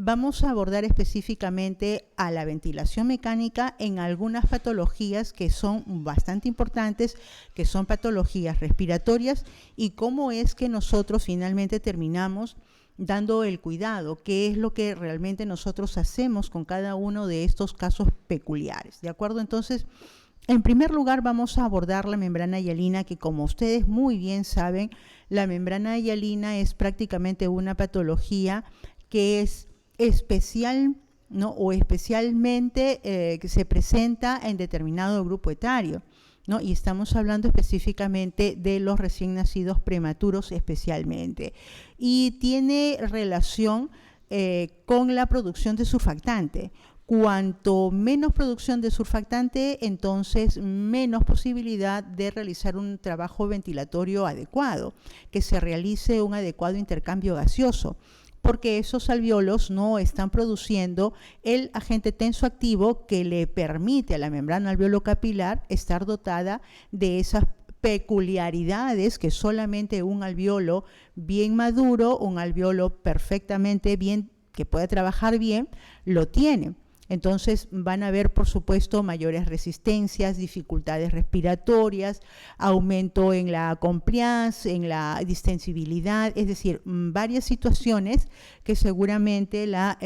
vamos a abordar específicamente a la ventilación mecánica en algunas patologías que son bastante importantes, que son patologías respiratorias, y cómo es que nosotros finalmente terminamos dando el cuidado, qué es lo que realmente nosotros hacemos con cada uno de estos casos peculiares, ¿de acuerdo? Entonces, en primer lugar vamos a abordar la membrana hialina, que como ustedes muy bien saben, la membrana hialina es prácticamente una patología que es especial, ¿no? O especialmente que se presenta en determinado grupo etario, ¿no? Y estamos hablando específicamente de los recién nacidos prematuros especialmente. Y tiene relación con la producción de surfactante. Cuanto menos producción de surfactante, entonces menos posibilidad de realizar un trabajo ventilatorio adecuado, que se realice un adecuado intercambio gaseoso, porque esos alvéolos no están produciendo el agente tensoactivo que le permite a la membrana alveolo-capilar estar dotada de esas peculiaridades que solamente un alvéolo bien maduro, un alvéolo perfectamente bien, que puede trabajar bien, lo tiene. Entonces van a haber, por supuesto, mayores resistencias, dificultades respiratorias, aumento en la compliance, en la distensibilidad, es decir, varias situaciones que seguramente la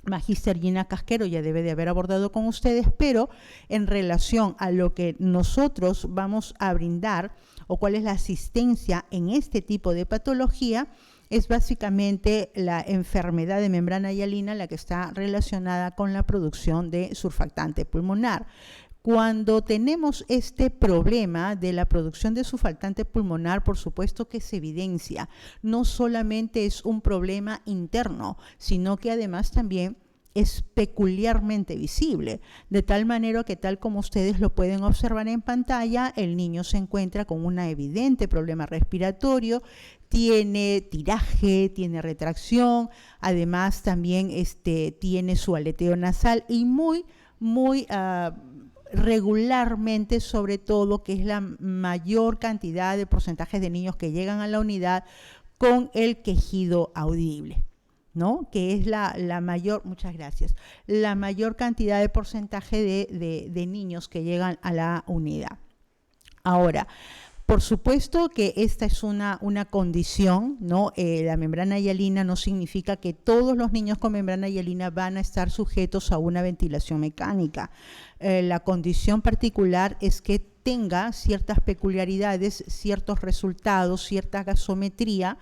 Magíster Gina Casquero ya debe de haber abordado con ustedes, pero en relación a lo que nosotros vamos a brindar o cuál es la asistencia en este tipo de patología, es básicamente la enfermedad de membrana hialina la que está relacionada con la producción de surfactante pulmonar. Cuando tenemos este problema de la producción de surfactante pulmonar, por supuesto que se evidencia. No solamente es un problema interno, sino que además también es peculiarmente visible, de tal manera que, tal como ustedes lo pueden observar en pantalla, el niño se encuentra con un evidente problema respiratorio, tiene tiraje, tiene retracción, además también tiene su aleteo nasal y muy regularmente, sobre todo, que es la mayor cantidad de porcentajes de niños que llegan a la unidad con el quejido audible, ¿no? Que es la mayor, muchas gracias, la mayor cantidad de porcentaje de niños que llegan a la unidad. Ahora, por supuesto que esta es una condición, ¿no? La membrana hialina no significa que todos los niños con membrana hialina van a estar sujetos a una ventilación mecánica. La condición particular es que tenga ciertas peculiaridades, ciertos resultados, cierta gasometría,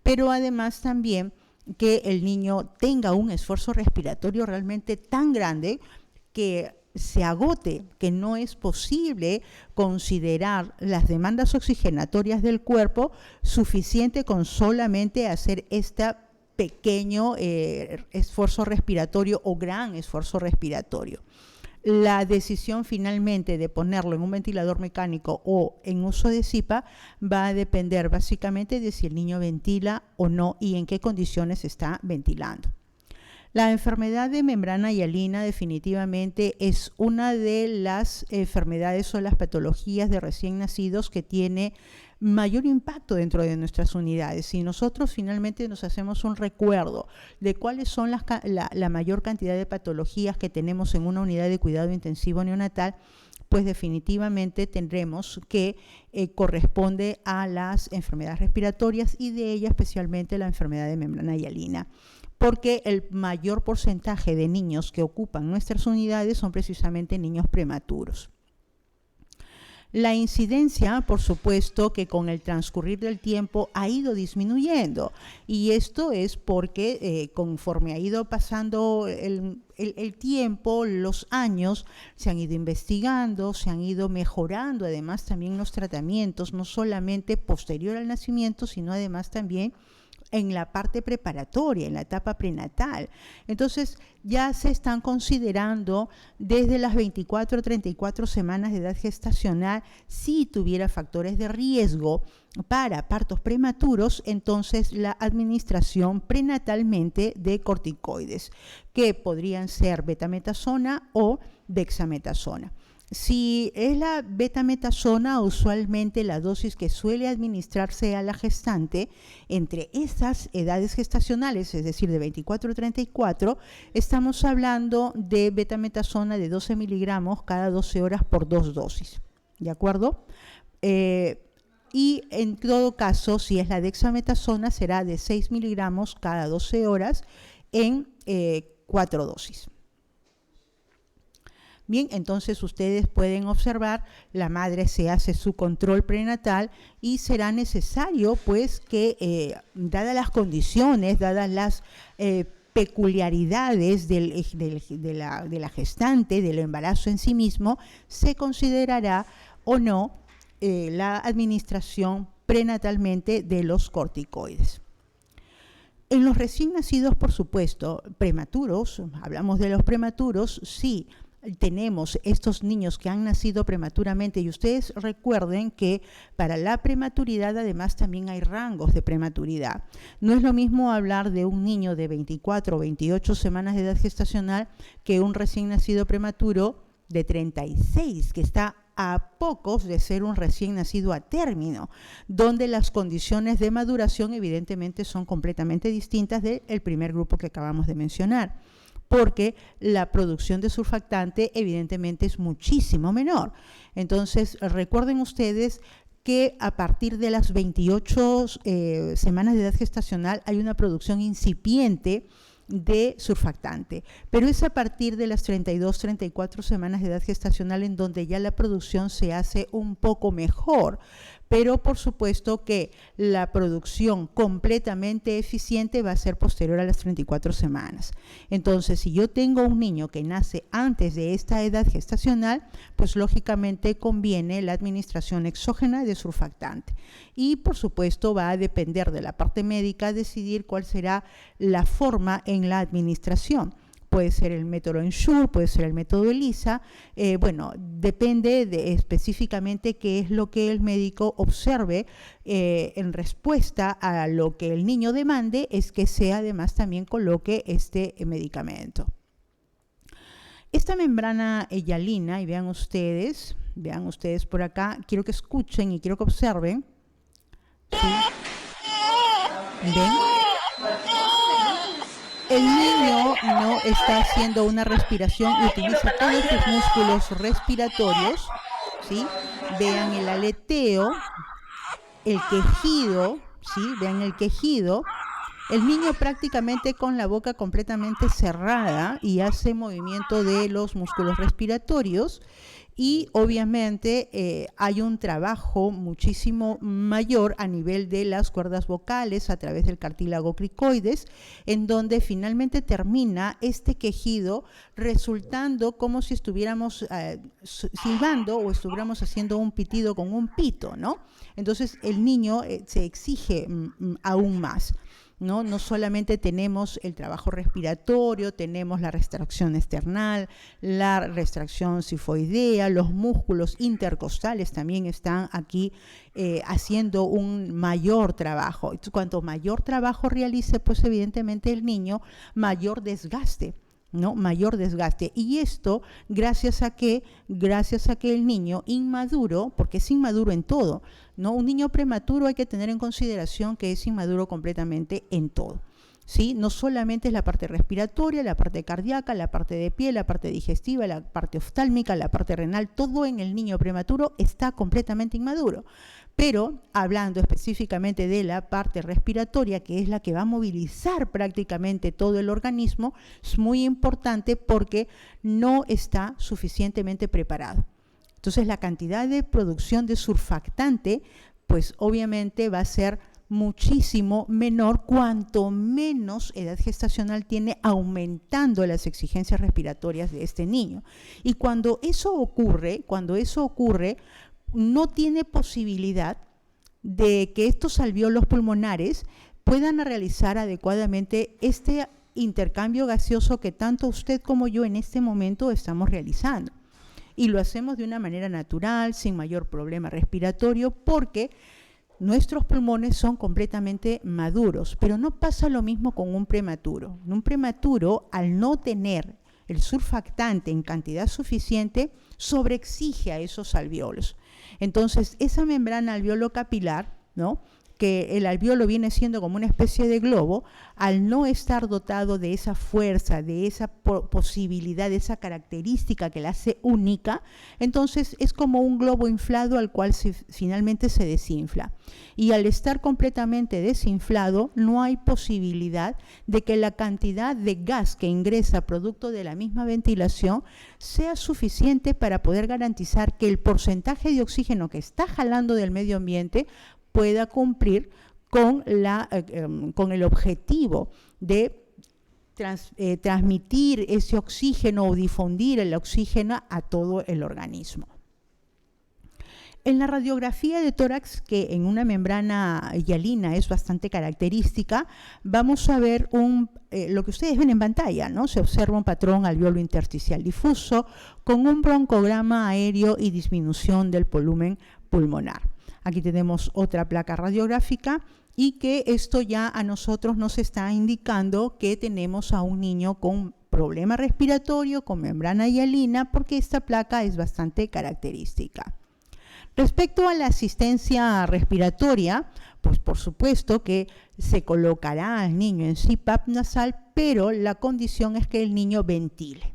pero además también que el niño tenga un esfuerzo respiratorio realmente tan grande que se agote, que no es posible considerar las demandas oxigenatorias del cuerpo suficiente con solamente hacer este pequeño esfuerzo respiratorio o gran esfuerzo respiratorio. La decisión finalmente de ponerlo en un ventilador mecánico o en uso de CIPAP va a depender básicamente de si el niño ventila o no y en qué condiciones está ventilando. La enfermedad de membrana hialina definitivamente es una de las enfermedades o las patologías de recién nacidos que tiene mayor impacto dentro de nuestras unidades. Si nosotros finalmente nos hacemos un recuerdo de cuáles son la mayor cantidad de patologías que tenemos en una unidad de cuidado intensivo neonatal, pues definitivamente tendremos que corresponde a las enfermedades respiratorias y de ellas especialmente la enfermedad de membrana hialina, porque el mayor porcentaje de niños que ocupan nuestras unidades son precisamente niños prematuros. La incidencia, por supuesto, que con el transcurrir del tiempo ha ido disminuyendo, y esto es porque conforme ha ido pasando el tiempo, los años, se han ido investigando, se han ido mejorando además también los tratamientos, no solamente posterior al nacimiento, sino además también en la parte preparatoria, en la etapa prenatal. Entonces ya se están considerando desde las 24 a 34 semanas de edad gestacional, si tuviera factores de riesgo para partos prematuros, entonces la administración prenatalmente de corticoides, que podrían ser betametasona o dexametasona. Si es la betametasona, usualmente la dosis que suele administrarse a la gestante entre estas edades gestacionales, es decir, de 24 a 34, estamos hablando de betametasona de 12 miligramos cada 12 horas por 2 dosis. ¿De acuerdo? Y en todo caso, si es la dexametasona, será de 6 miligramos cada 12 horas en 4 dosis. Bien, entonces ustedes pueden observar, la madre se hace su control prenatal y será necesario pues que, dadas las condiciones, dadas las peculiaridades de la gestante, del embarazo en sí mismo, se considerará o no la administración prenatalmente de los corticoides. En los recién nacidos, por supuesto, prematuros, hablamos de los prematuros, sí, tenemos estos niños que han nacido prematuramente, y ustedes recuerden que para la prematuridad además también hay rangos de prematuridad. No es lo mismo hablar de un niño de 24 o 28 semanas de edad gestacional que un recién nacido prematuro de 36, que está a pocos de ser un recién nacido a término, donde las condiciones de maduración evidentemente son completamente distintas del primer grupo que acabamos de mencionar, porque la producción de surfactante evidentemente es muchísimo menor. Entonces, recuerden ustedes que a partir de las 28 semanas de edad gestacional hay una producción incipiente de surfactante, pero es a partir de las 32, 34 semanas de edad gestacional en donde ya la producción se hace un poco mejor, pero por supuesto que la producción completamente eficiente va a ser posterior a las 34 semanas. Entonces, si yo tengo un niño que nace antes de esta edad gestacional, pues lógicamente conviene la administración exógena de surfactante. Y por supuesto va a depender de la parte médica decidir cuál será la forma en la administración. Puede ser el método Ensure, puede ser el método ELISA. Bueno, depende de específicamente qué es lo que el médico observe en respuesta a lo que el niño demande, es que se además también coloque este medicamento. Esta membrana hialina, y vean ustedes por acá, quiero que escuchen y quiero que observen. ¿Sí? ¿Ven? El niño no está haciendo una respiración y utiliza todos sus músculos respiratorios, ¿sí? Vean el aleteo, el quejido, ¿sí? Vean el quejido. El niño prácticamente con la boca completamente cerrada y hace movimiento de los músculos respiratorios. Y obviamente hay un trabajo muchísimo mayor a nivel de las cuerdas vocales a través del cartílago cricoides, en donde finalmente termina este quejido resultando como si estuviéramos silbando o estuviéramos haciendo un pitido con un pito, ¿no? Entonces el niño se exige aún más. No solamente tenemos el trabajo respiratorio, tenemos la restricción esternal, la restricción sifoidea, los músculos intercostales también están aquí haciendo un mayor trabajo. Cuanto mayor trabajo realice, pues evidentemente el niño mayor desgaste. ¿No? Mayor desgaste. Y esto gracias a que el niño inmaduro, porque es inmaduro en todo, ¿no? Un niño prematuro hay que tener en consideración que es inmaduro completamente en todo. ¿Sí? No solamente es la parte respiratoria, la parte cardíaca, la parte de piel, la parte digestiva, la parte oftálmica, la parte renal, todo en el niño prematuro está completamente inmaduro. Pero hablando específicamente de la parte respiratoria, que es la que va a movilizar prácticamente todo el organismo, es muy importante porque no está suficientemente preparado. Entonces la cantidad de producción de surfactante, pues obviamente va a ser muchísimo menor cuanto menos edad gestacional tiene, aumentando las exigencias respiratorias de este niño. Y cuando eso ocurre, no tiene posibilidad de que estos alvéolos pulmonares puedan realizar adecuadamente este intercambio gaseoso que tanto usted como yo en este momento estamos realizando. Y lo hacemos de una manera natural, sin mayor problema respiratorio, porque nuestros pulmones son completamente maduros, pero no pasa lo mismo con un prematuro. Un prematuro, al no tener el surfactante en cantidad suficiente sobreexige a esos alvéolos. Entonces, esa membrana alveolo-capilar, ¿no?, que el alvéolo viene siendo como una especie de globo, al no estar dotado de esa fuerza, de esa posibilidad, de esa característica que la hace única, entonces es como un globo inflado al cual finalmente se desinfla. Y al estar completamente desinflado, no hay posibilidad de que la cantidad de gas que ingresa producto de la misma ventilación sea suficiente para poder garantizar que el porcentaje de oxígeno que está jalando del medio ambiente pueda cumplir con el objetivo de transmitir ese oxígeno o difundir el oxígeno a todo el organismo. En la radiografía de tórax, que en una membrana hialina es bastante característica, vamos a ver lo que ustedes ven en pantalla, ¿no? Se observa un patrón alvéolo intersticial difuso con un broncograma aéreo y disminución del volumen pulmonar. Aquí tenemos otra placa radiográfica y que esto ya a nosotros nos está indicando que tenemos a un niño con problema respiratorio, con membrana hialina, porque esta placa es bastante característica. Respecto a la asistencia respiratoria, pues por supuesto que se colocará al niño en CPAP nasal, pero la condición es que el niño ventile.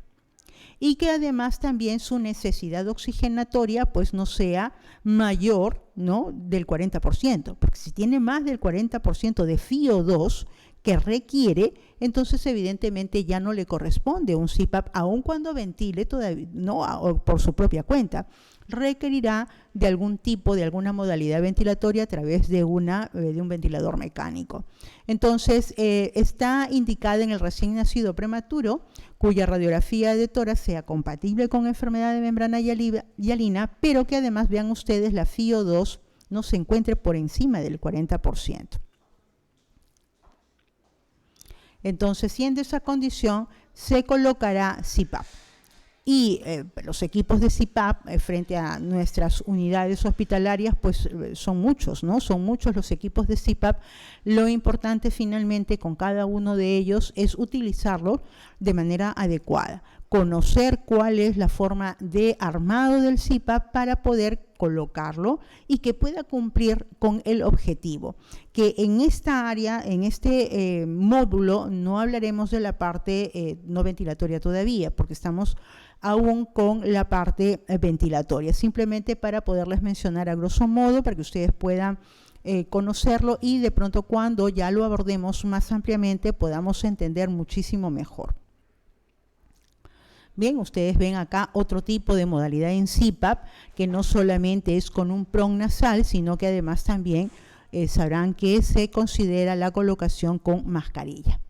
Y que además también su necesidad oxigenatoria pues no sea mayor, ¿no?, del 40%, porque si tiene más del 40% de FiO2 que requiere, entonces evidentemente ya no le corresponde un CPAP, aun cuando ventile todavía, no, por su propia cuenta. Requerirá de algún tipo, de alguna modalidad ventilatoria a través de un ventilador mecánico. Entonces, está indicada en el recién nacido prematuro, cuya radiografía de tórax sea compatible con enfermedad de membrana hialina, pero que además, vean ustedes, la FiO2 no se encuentre por encima del 40%. Entonces, siendo esa condición, se colocará CPAP. Y los equipos de CPAP frente a nuestras unidades hospitalarias, pues son muchos, ¿no? Son muchos los equipos de CPAP. Lo importante finalmente con cada uno de ellos es utilizarlo de manera adecuada. Conocer cuál es la forma de armado del CPAP para poder colocarlo y que pueda cumplir con el objetivo. Que en esta área, en este módulo, no hablaremos de la parte no ventilatoria todavía, porque estamos aún con la parte ventilatoria, simplemente para poderles mencionar a grosso modo, para que ustedes puedan conocerlo y de pronto cuando ya lo abordemos más ampliamente podamos entender muchísimo mejor. Bien, ustedes ven acá otro tipo de modalidad en CPAP, que no solamente es con un PRON nasal, sino que además también sabrán que se considera la colocación con mascarilla.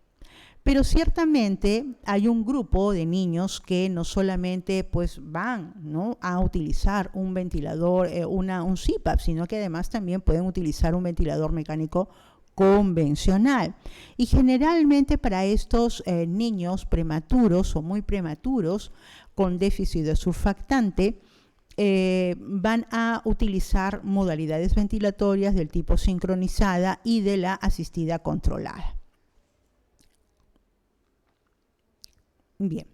Pero ciertamente hay un grupo de niños que no solamente pues van, ¿no?, a utilizar un ventilador, un CPAP, sino que además también pueden utilizar un ventilador mecánico convencional. Y generalmente para estos niños prematuros o muy prematuros con déficit de surfactante, van a utilizar modalidades ventilatorias del tipo sincronizada y de la asistida controlada. Bien.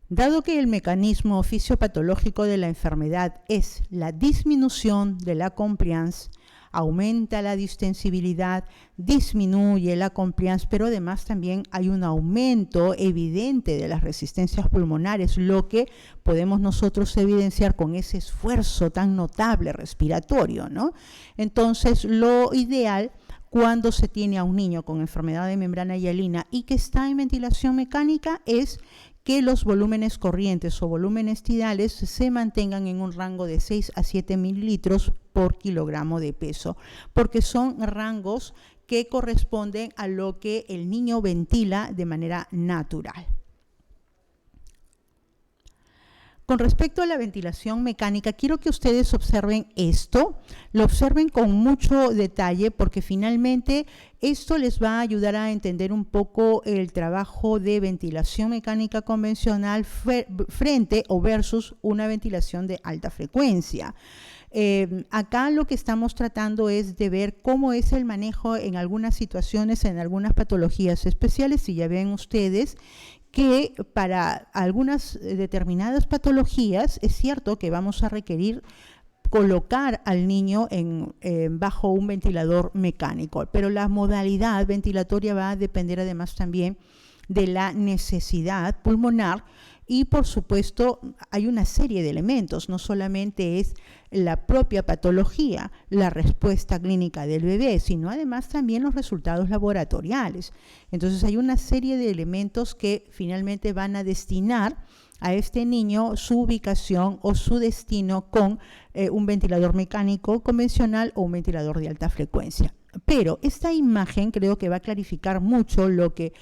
Dado que el mecanismo fisiopatológico de la enfermedad es la disminución de la compliance, aumenta la distensibilidad, disminuye la compliance, pero además también hay un aumento evidente de las resistencias pulmonares, lo que podemos nosotros evidenciar con ese esfuerzo tan notable respiratorio, ¿no? Entonces, lo ideal cuando se tiene a un niño con enfermedad de membrana hialina y que está en ventilación mecánica es que los volúmenes corrientes o volúmenes tidales se mantengan en un rango de 6 a 7 mililitros por kilogramo de peso, porque son rangos que corresponden a lo que el niño ventila de manera natural. Con respecto a la ventilación mecánica, quiero que ustedes observen esto, lo observen con mucho detalle porque finalmente esto les va a ayudar a entender un poco el trabajo de ventilación mecánica convencional frente o versus una ventilación de alta frecuencia. Acá lo que estamos tratando es de ver cómo es el manejo en algunas situaciones, en algunas patologías especiales, y ya ven ustedes que para algunas determinadas patologías es cierto que vamos a requerir colocar al niño bajo un ventilador mecánico, pero la modalidad ventilatoria va a depender además también de la necesidad pulmonar y por supuesto hay una serie de elementos, no solamente es la propia patología, la respuesta clínica del bebé, sino además también los resultados laboratoriales. Entonces hay una serie de elementos que finalmente van a destinar a este niño su ubicación o su destino con un ventilador mecánico convencional o un ventilador de alta frecuencia. Pero esta imagen creo que va a clarificar mucho lo que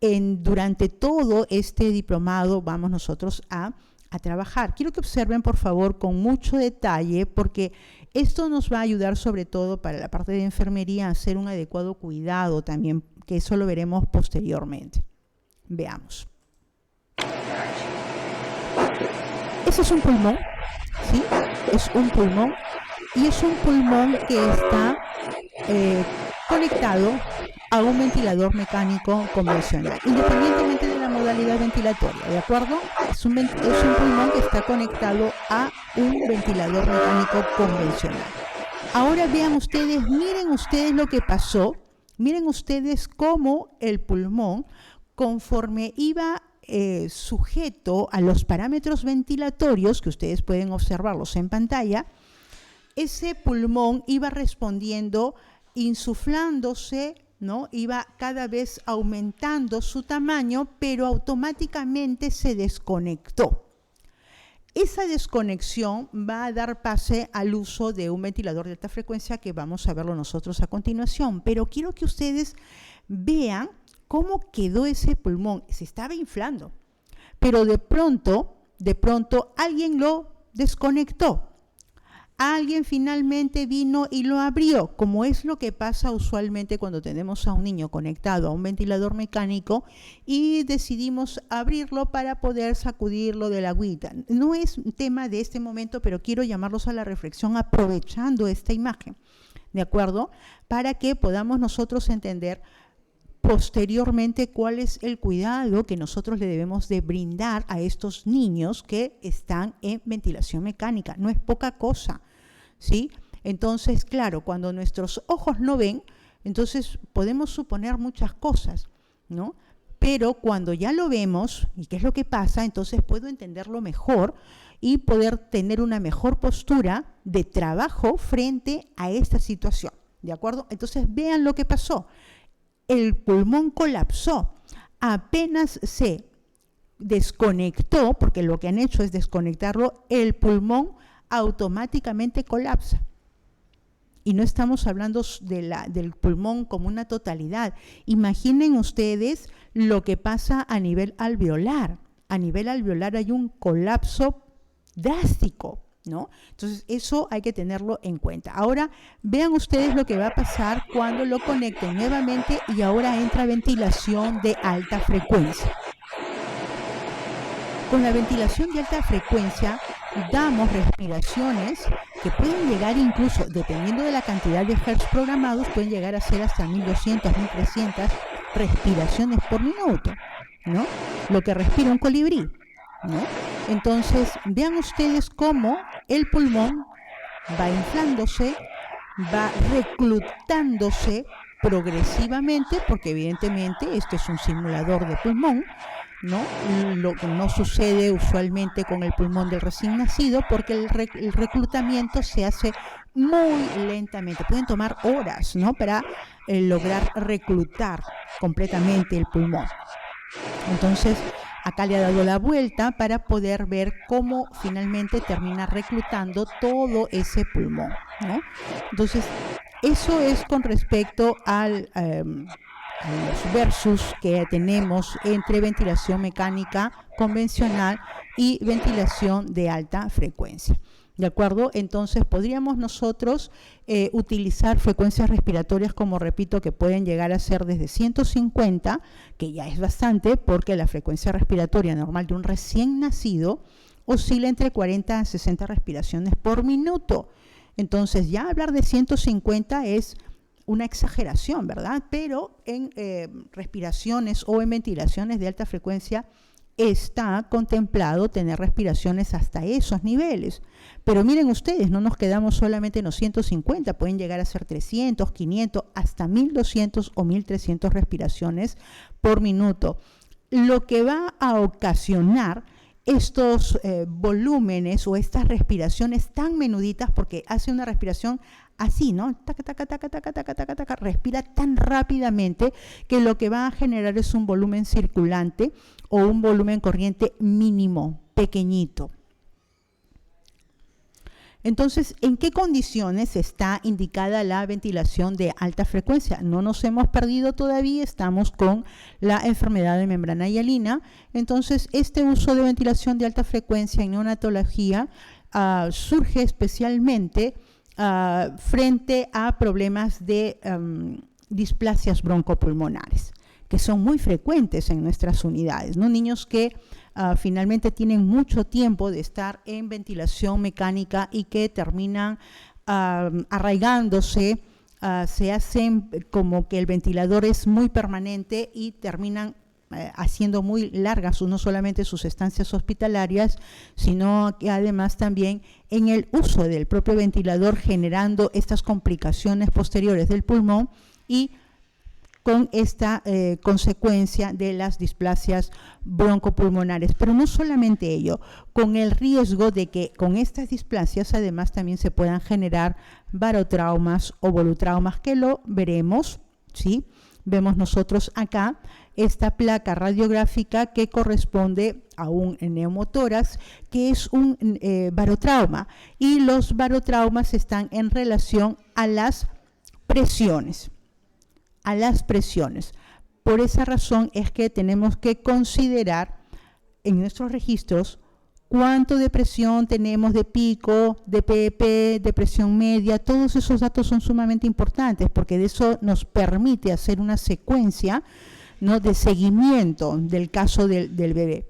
durante todo este diplomado vamos nosotros a trabajar. Quiero que observen, por favor, con mucho detalle, porque esto nos va a ayudar sobre todo para la parte de enfermería a hacer un adecuado cuidado también, que eso lo veremos posteriormente. Veamos. Ese es un pulmón, ¿sí? Es un pulmón y es un pulmón que está conectado a un ventilador mecánico convencional, independientemente de la modalidad ventilatoria, ¿de acuerdo? Es un pulmón que está conectado a un ventilador mecánico convencional. Ahora vean ustedes, miren ustedes lo que pasó, miren ustedes cómo el pulmón, conforme iba sujeto a los parámetros ventilatorios, que ustedes pueden observarlos en pantalla, ese pulmón iba respondiendo, insuflándose, ¿no? Iba cada vez aumentando su tamaño, pero automáticamente se desconectó. Esa desconexión va a dar pase al uso de un ventilador de alta frecuencia que vamos a verlo nosotros a continuación, pero quiero que ustedes vean cómo quedó ese pulmón. Se estaba inflando, pero de pronto alguien lo desconectó. Alguien finalmente vino y lo abrió, como es lo que pasa usualmente cuando tenemos a un niño conectado a un ventilador mecánico y decidimos abrirlo para poder sacudirlo de la agüita. No es un tema de este momento, pero quiero llamarlos a la reflexión aprovechando esta imagen, ¿de acuerdo? Para que podamos nosotros entender posteriormente cuál es el cuidado que nosotros le debemos de brindar a estos niños que están en ventilación mecánica. No es poca cosa, ¿sí? Entonces, claro, cuando nuestros ojos no ven, entonces podemos suponer muchas cosas, ¿no? Pero cuando ya lo vemos, ¿y qué es lo que pasa? Entonces puedo entenderlo mejor y poder tener una mejor postura de trabajo frente a esta situación, ¿de acuerdo? Entonces vean lo que pasó. El pulmón colapsó, apenas se desconectó, porque lo que han hecho es desconectarlo, el pulmón automáticamente colapsa. Y no estamos hablando del pulmón como una totalidad. Imaginen ustedes lo que pasa a nivel alveolar. A nivel alveolar hay un colapso drástico, ¿no? Entonces eso hay que tenerlo en cuenta. Ahora vean ustedes lo que va a pasar cuando lo conecten nuevamente y ahora entra ventilación de alta frecuencia. Con la ventilación de alta frecuencia damos respiraciones que pueden llegar incluso, dependiendo de la cantidad de hertz programados, pueden llegar a ser hasta 1200, 1300 respiraciones por minuto, ¿no? Lo que respira un colibrí, ¿no? Entonces, vean ustedes cómo el pulmón va inflándose, va reclutándose progresivamente, porque evidentemente este es un simulador de pulmón, ¿no? Lo que no sucede usualmente con el pulmón del recién nacido, porque el reclutamiento se hace muy lentamente. Pueden tomar horas, ¿no? Para lograr reclutar completamente el pulmón. Entonces, acá le ha dado la vuelta para poder ver cómo finalmente termina reclutando todo ese pulmón, ¿no? Entonces, eso es con respecto a los versus que tenemos entre ventilación mecánica convencional y ventilación de alta frecuencia. ¿De acuerdo? Entonces podríamos nosotros utilizar frecuencias respiratorias, como repito, que pueden llegar a ser desde 150, que ya es bastante, porque la frecuencia respiratoria normal de un recién nacido oscila entre 40 a 60 respiraciones por minuto. Entonces ya hablar de 150 es una exageración, ¿verdad? Pero en respiraciones o en ventilaciones de alta frecuencia está contemplado tener respiraciones hasta esos niveles. Pero miren ustedes, no nos quedamos solamente en los 150, pueden llegar a ser 300, 500, hasta 1200 o 1300 respiraciones por minuto. Lo que va a ocasionar estos volúmenes o estas respiraciones tan menuditas, porque hace una respiración así, ¿no? Taca, taca, taca, taca, taca, taca, taca, respira tan rápidamente que lo que va a generar es un volumen circulante o un volumen corriente mínimo, pequeñito. Entonces, ¿en qué condiciones está indicada la ventilación de alta frecuencia? No nos hemos perdido todavía, estamos con la enfermedad de membrana hialina. Entonces, este uso de ventilación de alta frecuencia en neonatología surge especialmente frente a problemas de displasias broncopulmonares, que son muy frecuentes en nuestras unidades, ¿no? Niños que finalmente tienen mucho tiempo de estar en ventilación mecánica y que terminan arraigándose, se hacen como que el ventilador es muy permanente y terminan haciendo muy largas no solamente sus estancias hospitalarias, sino que además también en el uso del propio ventilador, generando estas complicaciones posteriores del pulmón y con esta consecuencia de las displasias broncopulmonares. Pero no solamente ello, con el riesgo de que con estas displasias además también se puedan generar barotraumas o volutraumas, que lo veremos, ¿sí? Vemos nosotros acá esta placa radiográfica que corresponde a un neumotórax, que es un barotrauma, y los barotraumas están en relación a las presiones. Por esa razón es que tenemos que considerar en nuestros registros cuánto de presión tenemos de pico, de PEP, de presión media. Todos esos datos son sumamente importantes porque de eso nos permite hacer una secuencia, ¿no?, de seguimiento del caso del bebé.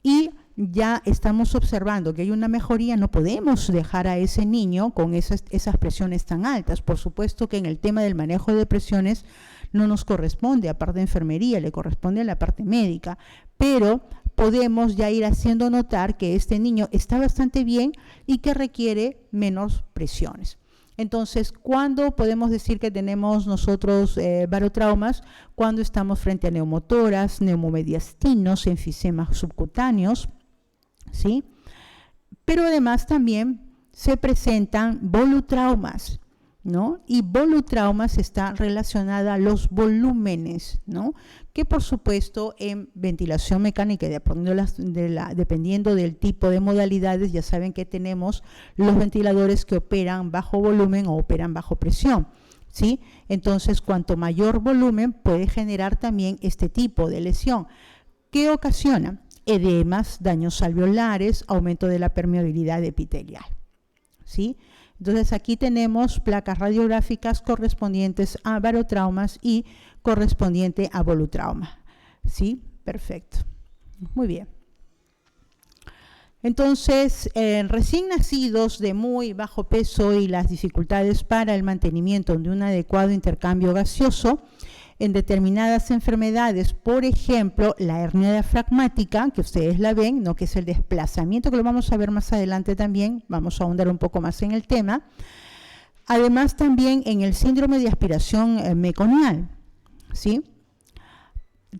Y ya estamos observando que hay una mejoría, no podemos dejar a ese niño con esas presiones tan altas. Por supuesto que en el tema del manejo de presiones no nos corresponde a parte de enfermería, le corresponde a la parte médica, pero podemos ya ir haciendo notar que este niño está bastante bien y que requiere menos presiones. Entonces, ¿cuándo podemos decir que tenemos nosotros barotraumas? Cuando estamos frente a neumotoras, neumomediastinos, enfisemas subcutáneos, ¿sí? Pero además también se presentan volutraumas, ¿no? Y volutraumas está relacionada a los volúmenes, ¿no? Que por supuesto en ventilación mecánica, dependiendo del tipo de modalidades, ya saben que tenemos los ventiladores que operan bajo volumen o operan bajo presión, ¿sí? Entonces, cuanto mayor volumen puede generar también este tipo de lesión. ¿Qué ocasiona? Edemas, daños alveolares, aumento de la permeabilidad epitelial, ¿sí? Entonces aquí tenemos placas radiográficas correspondientes a barotraumas y correspondiente a volutrauma. ¿Sí? Perfecto. Muy bien. Entonces, recién nacidos de muy bajo peso y las dificultades para el mantenimiento de un adecuado intercambio gaseoso, en determinadas enfermedades, por ejemplo, la hernia diafragmática, que ustedes la ven, ¿no?, que es el desplazamiento, que lo vamos a ver más adelante también, vamos a ahondar un poco más en el tema. Además, también en el síndrome de aspiración meconial, ¿sí?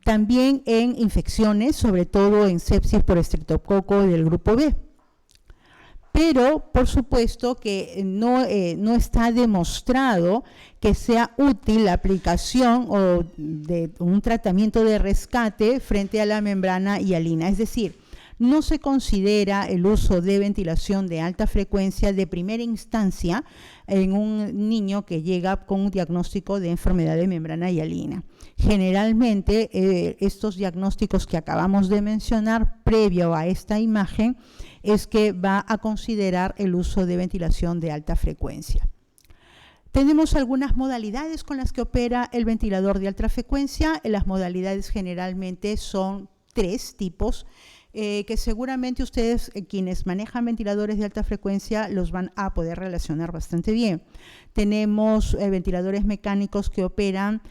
También en infecciones, sobre todo en sepsis por estreptococo del grupo B. Pero, por supuesto, que no está demostrado que sea útil la aplicación o de un tratamiento de rescate frente a la membrana hialina. Es decir, no se considera el uso de ventilación de alta frecuencia de primera instancia en un niño que llega con un diagnóstico de enfermedad de membrana hialina. Generalmente, estos diagnósticos que acabamos de mencionar previo a esta imagen es que va a considerar el uso de ventilación de alta frecuencia. Tenemos algunas modalidades con las que opera el ventilador de alta frecuencia. Las modalidades generalmente son 3 tipos, que seguramente ustedes, quienes manejan ventiladores de alta frecuencia, los van a poder relacionar bastante bien. Tenemos ventiladores mecánicos que operan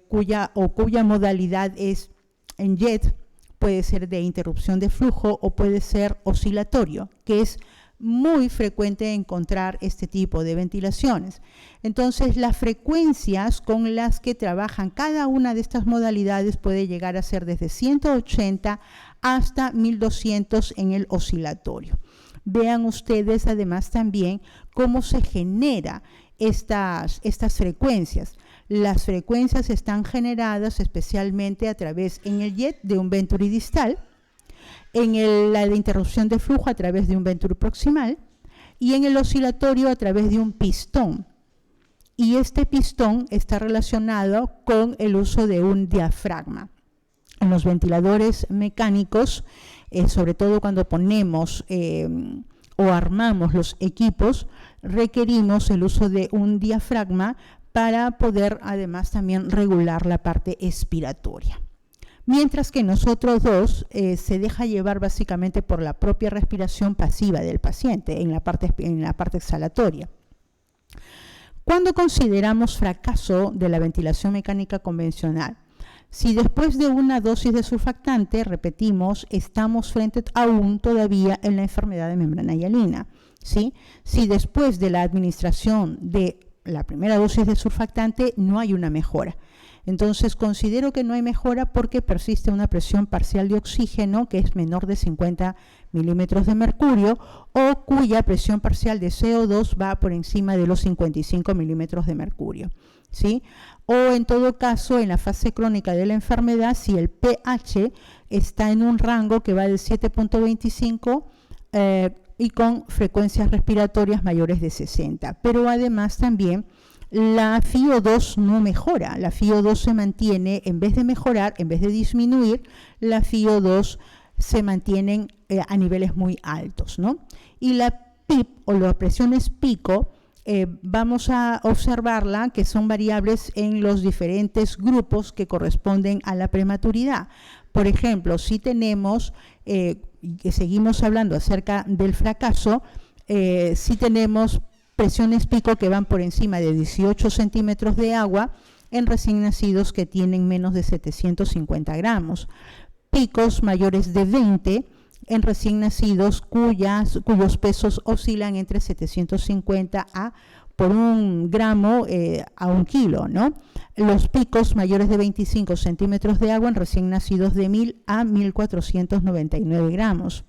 cuya modalidad es en jet, puede ser de interrupción de flujo o puede ser oscilatorio, que es muy frecuente encontrar este tipo de ventilaciones. Entonces, las frecuencias con las que trabajan cada una de estas modalidades puede llegar a ser desde 180 hasta 1200 en el oscilatorio. Vean ustedes además también cómo se genera estas frecuencias. Las frecuencias están generadas especialmente a través en el jet de un venturi distal, en la de interrupción de flujo a través de un venturi proximal y en el oscilatorio a través de un pistón. Y este pistón está relacionado con el uso de un diafragma. En los ventiladores mecánicos, sobre todo cuando ponemos o armamos los equipos, requerimos el uso de un diafragma para poder además también regular la parte expiratoria. Mientras que nosotros dos se deja llevar básicamente por la propia respiración pasiva del paciente en la parte exhalatoria. Cuando consideramos fracaso de la ventilación mecánica convencional, si después de una dosis de surfactante, repetimos, estamos frente aún todavía en la enfermedad de membrana hialina, ¿sí? Si después de la administración de la primera dosis de surfactante no hay una mejora, entonces considero que no hay mejora porque persiste una presión parcial de oxígeno que es menor de 50 milímetros de mercurio o cuya presión parcial de CO2 va por encima de los 55 milímetros de mercurio, ¿sí? O en todo caso, en la fase crónica de la enfermedad, si el pH está en un rango que va de 7.25 y con frecuencias respiratorias mayores de 60. Pero además también la FiO2 no mejora, la FiO2 se mantiene, en vez de mejorar, en vez de disminuir, la FiO2 se mantienen a niveles muy altos, ¿no? Y la PIP o las presiones pico, vamos a observarla que son variables en los diferentes grupos que corresponden a la prematuridad. Por ejemplo, si tenemos, que seguimos hablando acerca del fracaso, si tenemos presiones pico que van por encima de 18 centímetros de agua en recién nacidos que tienen menos de 750 gramos. Picos mayores de 20 en recién nacidos cuyos pesos oscilan entre 750 por un gramo a un kilo, ¿no? Los picos mayores de 25 centímetros de agua en recién nacidos de 1000 a 1499 gramos.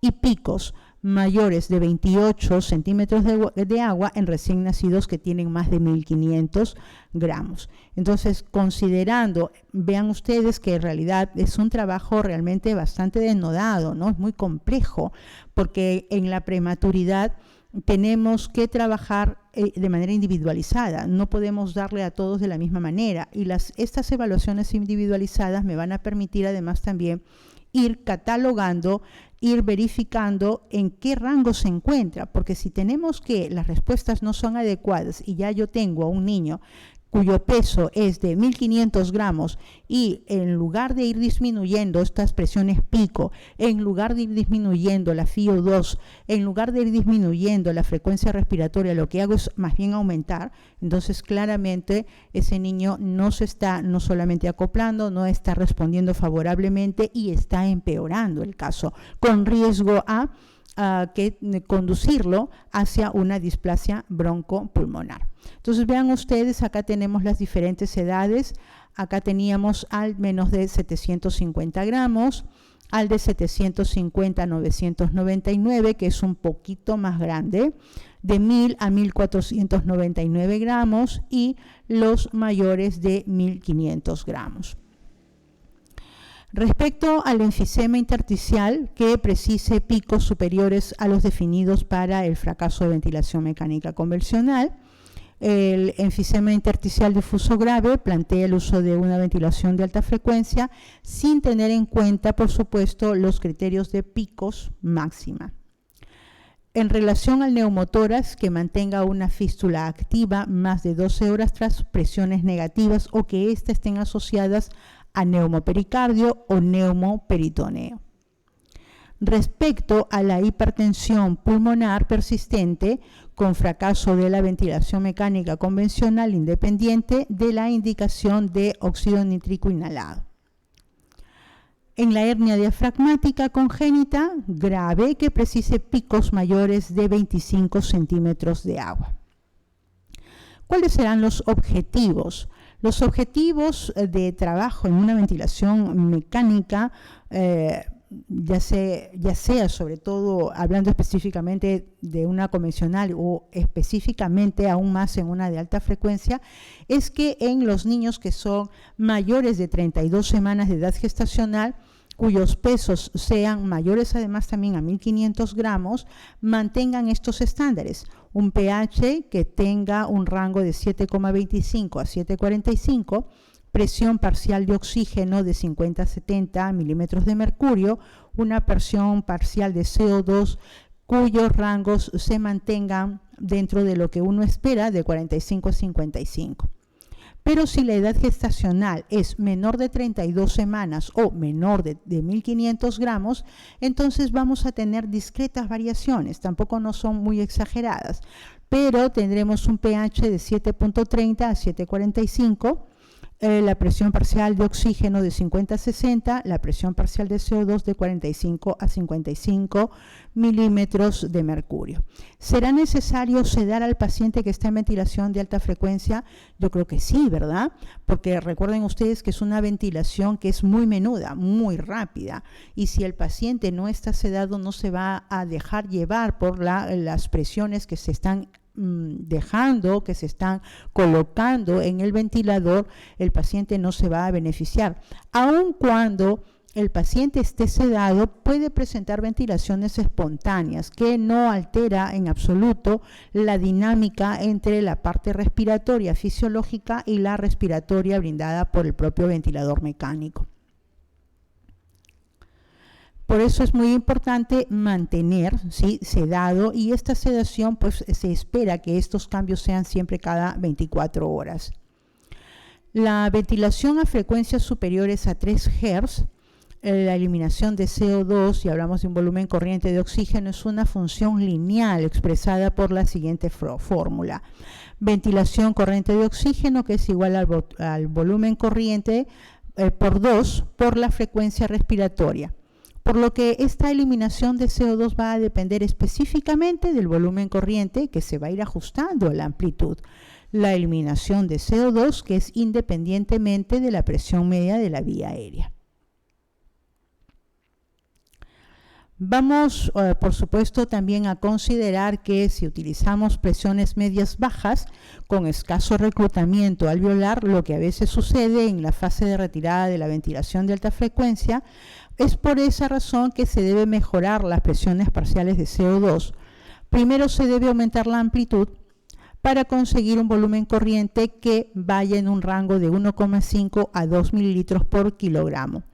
Y picos mayores de 28 centímetros de agua en recién nacidos que tienen más de 1500 gramos. Entonces, considerando, vean ustedes que en realidad es un trabajo realmente bastante denodado, ¿no? Es muy complejo, porque en la prematuridad tenemos que trabajar de manera individualizada, no podemos darle a todos de la misma manera, y estas evaluaciones individualizadas me van a permitir además también ir catalogando, ir verificando en qué rango se encuentra, porque si tenemos que las respuestas no son adecuadas y ya yo tengo a un niño cuyo peso es de 1500 gramos y en lugar de ir disminuyendo estas presiones pico, en lugar de ir disminuyendo la FiO2, en lugar de ir disminuyendo la frecuencia respiratoria, lo que hago es más bien aumentar, entonces claramente ese niño no se está no solamente acoplando, no está respondiendo favorablemente y está empeorando el caso, con riesgo a conducirlo hacia una displasia broncopulmonar. Entonces vean ustedes, acá tenemos las diferentes edades, acá teníamos al menos de 750 gramos, al de 750 a 999, que es un poquito más grande, de 1000 a 1499 gramos y los mayores de 1500 gramos. Respecto al enfisema intersticial que precise picos superiores a los definidos para el fracaso de ventilación mecánica convencional, el enfisema intersticial difuso grave plantea el uso de una ventilación de alta frecuencia sin tener en cuenta, por supuesto, los criterios de picos máxima. En relación al neumotórax que mantenga una fístula activa más de 12 horas tras presiones negativas o que éstas estén asociadas a neumopericardio o neumoperitoneo. Respecto a la hipertensión pulmonar persistente con fracaso de la ventilación mecánica convencional independiente de la indicación de óxido nítrico inhalado. En la hernia diafragmática congénita grave que precise picos mayores de 25 centímetros de agua. ¿Cuáles serán los objetivos? Los objetivos de trabajo en una ventilación mecánica, ya sea sobre todo hablando específicamente de una convencional o específicamente aún más en una de alta frecuencia, es que en los niños que son mayores de 32 semanas de edad gestacional, cuyos pesos sean mayores además también a 1.500 gramos, mantengan estos estándares. Un pH que tenga un rango de 7,25 a 7,45, presión parcial de oxígeno de 50 a 70 milímetros de mercurio, una presión parcial de CO2 cuyos rangos se mantengan dentro de lo que uno espera de 45 a 55. Pero si la edad gestacional es menor de 32 semanas o menor de 1.500 gramos, entonces vamos a tener discretas variaciones, tampoco no son muy exageradas, pero tendremos un pH de 7,30 a 7,45, la presión parcial de oxígeno de 50 a 60, la presión parcial de CO2 de 45 a 55 milímetros de mercurio. ¿Será necesario sedar al paciente que está en ventilación de alta frecuencia? Yo creo que sí, ¿verdad? Porque recuerden ustedes que es una ventilación que es muy menuda, muy rápida, y si el paciente no está sedado no se va a dejar llevar por las presiones que se están dejando, que se están colocando en el ventilador, el paciente no se va a beneficiar. Aun cuando el paciente esté sedado, puede presentar ventilaciones espontáneas que no altera en absoluto la dinámica entre la parte respiratoria fisiológica y la respiratoria brindada por el propio ventilador mecánico. Por eso es muy importante mantener, ¿sí?, sedado, y esta sedación pues se espera que estos cambios sean siempre cada 24 horas. La ventilación a frecuencias superiores a 3 Hz, la eliminación de CO2, y hablamos de un volumen corriente de oxígeno, es una función lineal expresada por la siguiente fórmula. Ventilación corriente de oxígeno, que es igual al volumen corriente por 2 por la frecuencia respiratoria. Por lo que esta eliminación de CO2 va a depender específicamente del volumen corriente, que se va a ir ajustando a la amplitud. La eliminación de CO2, que es independientemente de la presión media de la vía aérea. Vamos, por supuesto, también a considerar que si utilizamos presiones medias bajas con escaso reclutamiento alveolar, lo que a veces sucede en la fase de retirada de la ventilación de alta frecuencia, es por esa razón que se debe mejorar las presiones parciales de CO2. Primero se debe aumentar la amplitud para conseguir un volumen corriente que vaya en un rango de 1,5 a 2 mililitros por kilogramo.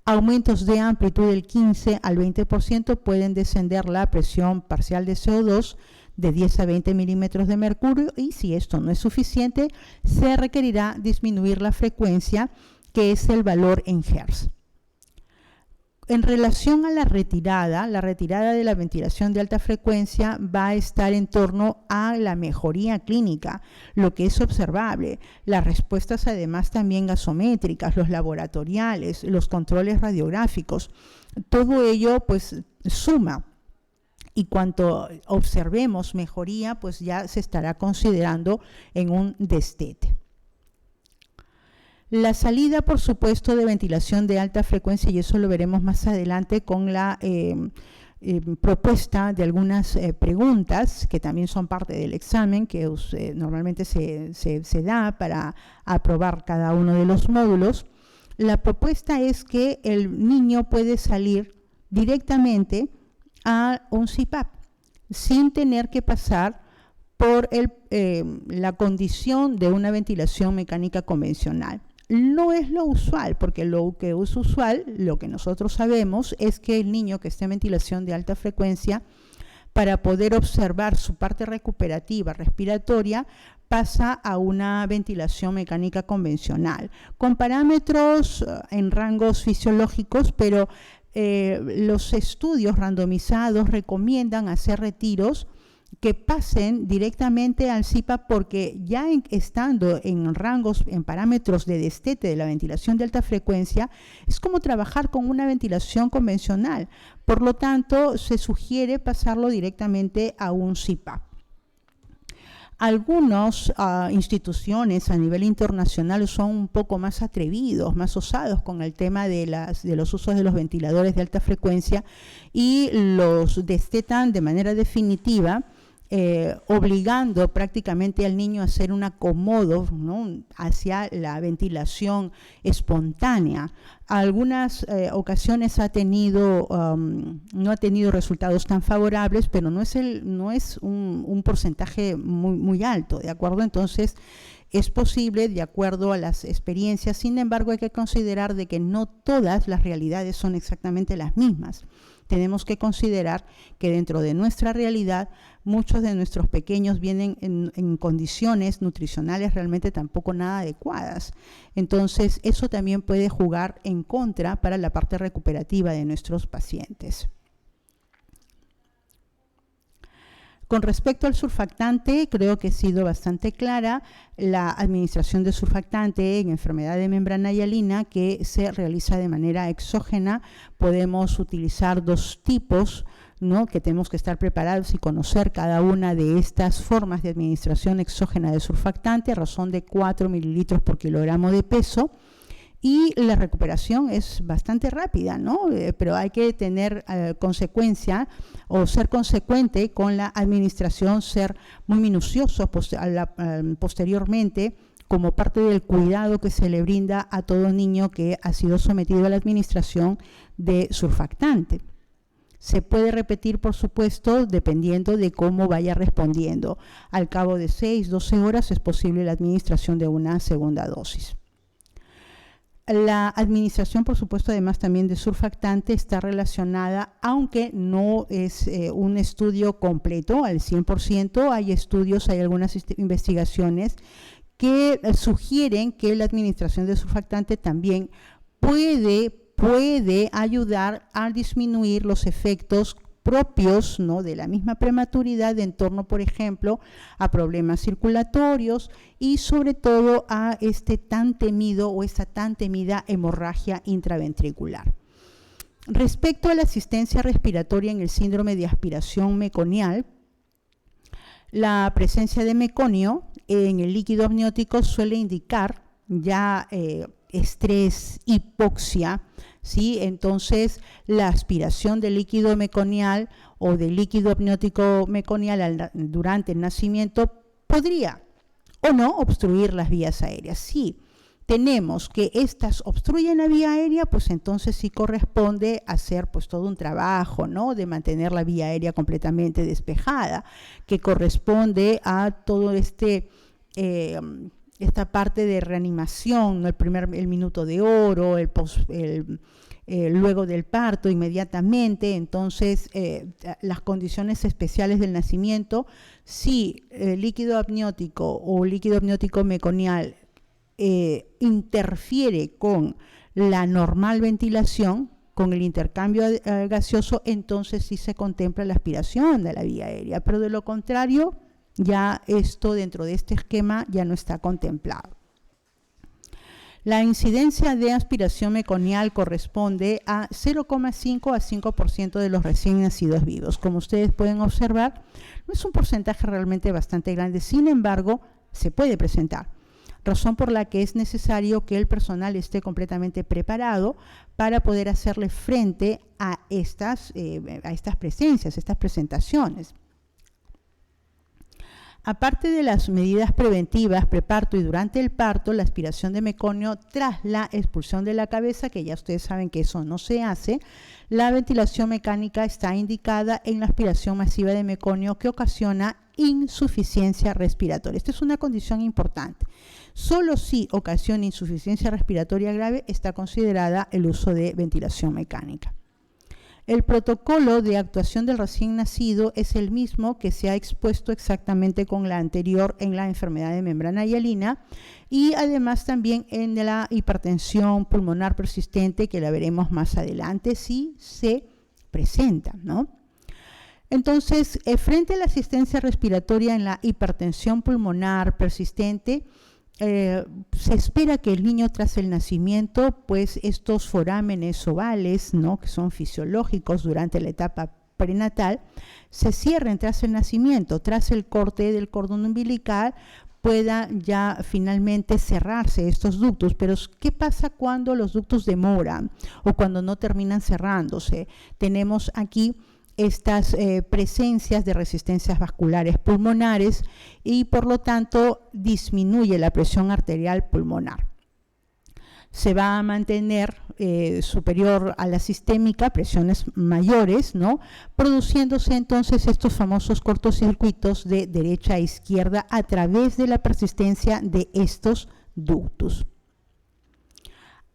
Aumentos de amplitud del 15 al 20% pueden descender la presión parcial de CO2 de 10 a 20 milímetros de mercurio, y si esto no es suficiente, se requerirá disminuir la frecuencia, que es el valor en Hz. En relación a la retirada de la ventilación de alta frecuencia va a estar en torno a la mejoría clínica, lo que es observable. Las respuestas además también gasométricas, los laboratoriales, los controles radiográficos, todo ello pues suma. Y cuanto observemos mejoría, pues ya se estará considerando en un destete. La salida, por supuesto, de ventilación de alta frecuencia, y eso lo veremos más adelante con la propuesta de algunas preguntas que también son parte del examen que normalmente se da para aprobar cada uno de los módulos. La propuesta es que el niño puede salir directamente a un CPAP sin tener que pasar por la condición de una ventilación mecánica convencional. No es lo usual, porque lo que es usual, lo que nosotros sabemos, es que el niño que está en ventilación de alta frecuencia, para poder observar su parte recuperativa respiratoria, pasa a una ventilación mecánica convencional, con parámetros en rangos fisiológicos, pero los estudios randomizados recomiendan hacer retiros que pasen directamente al CPAP, porque ya estando en rangos, en parámetros de destete de la ventilación de alta frecuencia, es como trabajar con una ventilación convencional. Por lo tanto, se sugiere pasarlo directamente a un CPAP. Algunas instituciones a nivel internacional son un poco más atrevidos, más osados con el tema de los usos de los ventiladores de alta frecuencia y los destetan de manera definitiva, obligando prácticamente al niño a hacer un acomodo, ¿no?, hacia la ventilación espontánea. Algunas ocasiones no ha tenido resultados tan favorables, pero no es un porcentaje muy alto, ¿de acuerdo? Entonces, es posible, de acuerdo a las experiencias. Sin embargo, hay que considerar de que no todas las realidades son exactamente las mismas. Tenemos que considerar que dentro de nuestra realidad, muchos de nuestros pequeños vienen en condiciones nutricionales realmente tampoco nada adecuadas. Entonces, eso también puede jugar en contra para la parte recuperativa de nuestros pacientes. Con respecto al surfactante, creo que he sido bastante clara. La administración de surfactante en enfermedad de membrana hialina, que se realiza de manera exógena, podemos utilizar dos tipos, ¿no?, que tenemos que estar preparados y conocer cada una de estas formas de administración exógena de surfactante a razón de 4 mililitros por kilogramo de peso. Y la recuperación es bastante rápida, ¿no? Pero hay que tener consecuencia o ser consecuente con la administración, ser muy minucioso posteriormente, como parte del cuidado que se le brinda a todo niño que ha sido sometido a la administración de surfactante. Se puede repetir, por supuesto, dependiendo de cómo vaya respondiendo. Al cabo de 6-12 horas es posible la administración de una segunda dosis. La administración, por supuesto, además también de surfactante, está relacionada, aunque no es un estudio completo al 100%, hay estudios, hay algunas investigaciones que sugieren que la administración de surfactante también puede ayudar a disminuir los efectos propios, ¿no?, de la misma prematuridad en torno, por ejemplo, a problemas circulatorios y sobre todo a esta tan temida hemorragia intraventricular. Respecto a la asistencia respiratoria en el síndrome de aspiración meconial, la presencia de meconio en el líquido amniótico suele indicar ya estrés, hipoxia, ¿sí? Entonces, la aspiración del líquido meconial o del líquido amniótico meconial durante el nacimiento podría o no obstruir las vías aéreas. Si tenemos que estas obstruyen la vía aérea, pues entonces sí corresponde hacer pues todo un trabajo, ¿no?, de mantener la vía aérea completamente despejada, que corresponde a todo esta parte de reanimación, ¿no?, el minuto de oro, luego del parto inmediatamente. Entonces, las condiciones especiales del nacimiento, si el líquido amniótico o líquido amniótico meconial interfiere con la normal ventilación, con el intercambio gaseoso, entonces sí se contempla la aspiración de la vía aérea, pero de lo contrario, ya esto dentro de este esquema ya no está contemplado. La incidencia de aspiración meconial corresponde a 0,5 a 5% de los recién nacidos vivos. Como ustedes pueden observar, no es un porcentaje realmente bastante grande, sin embargo, se puede presentar, razón por la que es necesario que el personal esté completamente preparado para poder hacerle frente a estas presencias, estas presentaciones. Aparte de las medidas preventivas preparto y durante el parto, la aspiración de meconio tras la expulsión de la cabeza, que ya ustedes saben que eso no se hace, la ventilación mecánica está indicada en la aspiración masiva de meconio que ocasiona insuficiencia respiratoria. Esta es una condición importante. Solo si ocasiona insuficiencia respiratoria grave está considerada el uso de ventilación mecánica. El protocolo de actuación del recién nacido es el mismo que se ha expuesto exactamente con la anterior en la enfermedad de membrana hialina y además también en la hipertensión pulmonar persistente, que la veremos más adelante si se presenta, ¿no? Entonces, frente a la asistencia respiratoria en la hipertensión pulmonar persistente, se espera que el niño tras el nacimiento, pues estos forámenes ovales, ¿no?, que son fisiológicos durante la etapa prenatal, se cierren tras el nacimiento, tras el corte del cordón umbilical, pueda ya finalmente cerrarse estos ductos. Pero ¿qué pasa cuando los ductos demoran o cuando no terminan cerrándose? Tenemos aquí estas presencias de resistencias vasculares pulmonares y por lo tanto disminuye la presión arterial pulmonar. Se va a mantener superior a la sistémica, presiones mayores, ¿no?, produciéndose entonces estos famosos cortocircuitos de derecha a izquierda a través de la persistencia de estos ductos.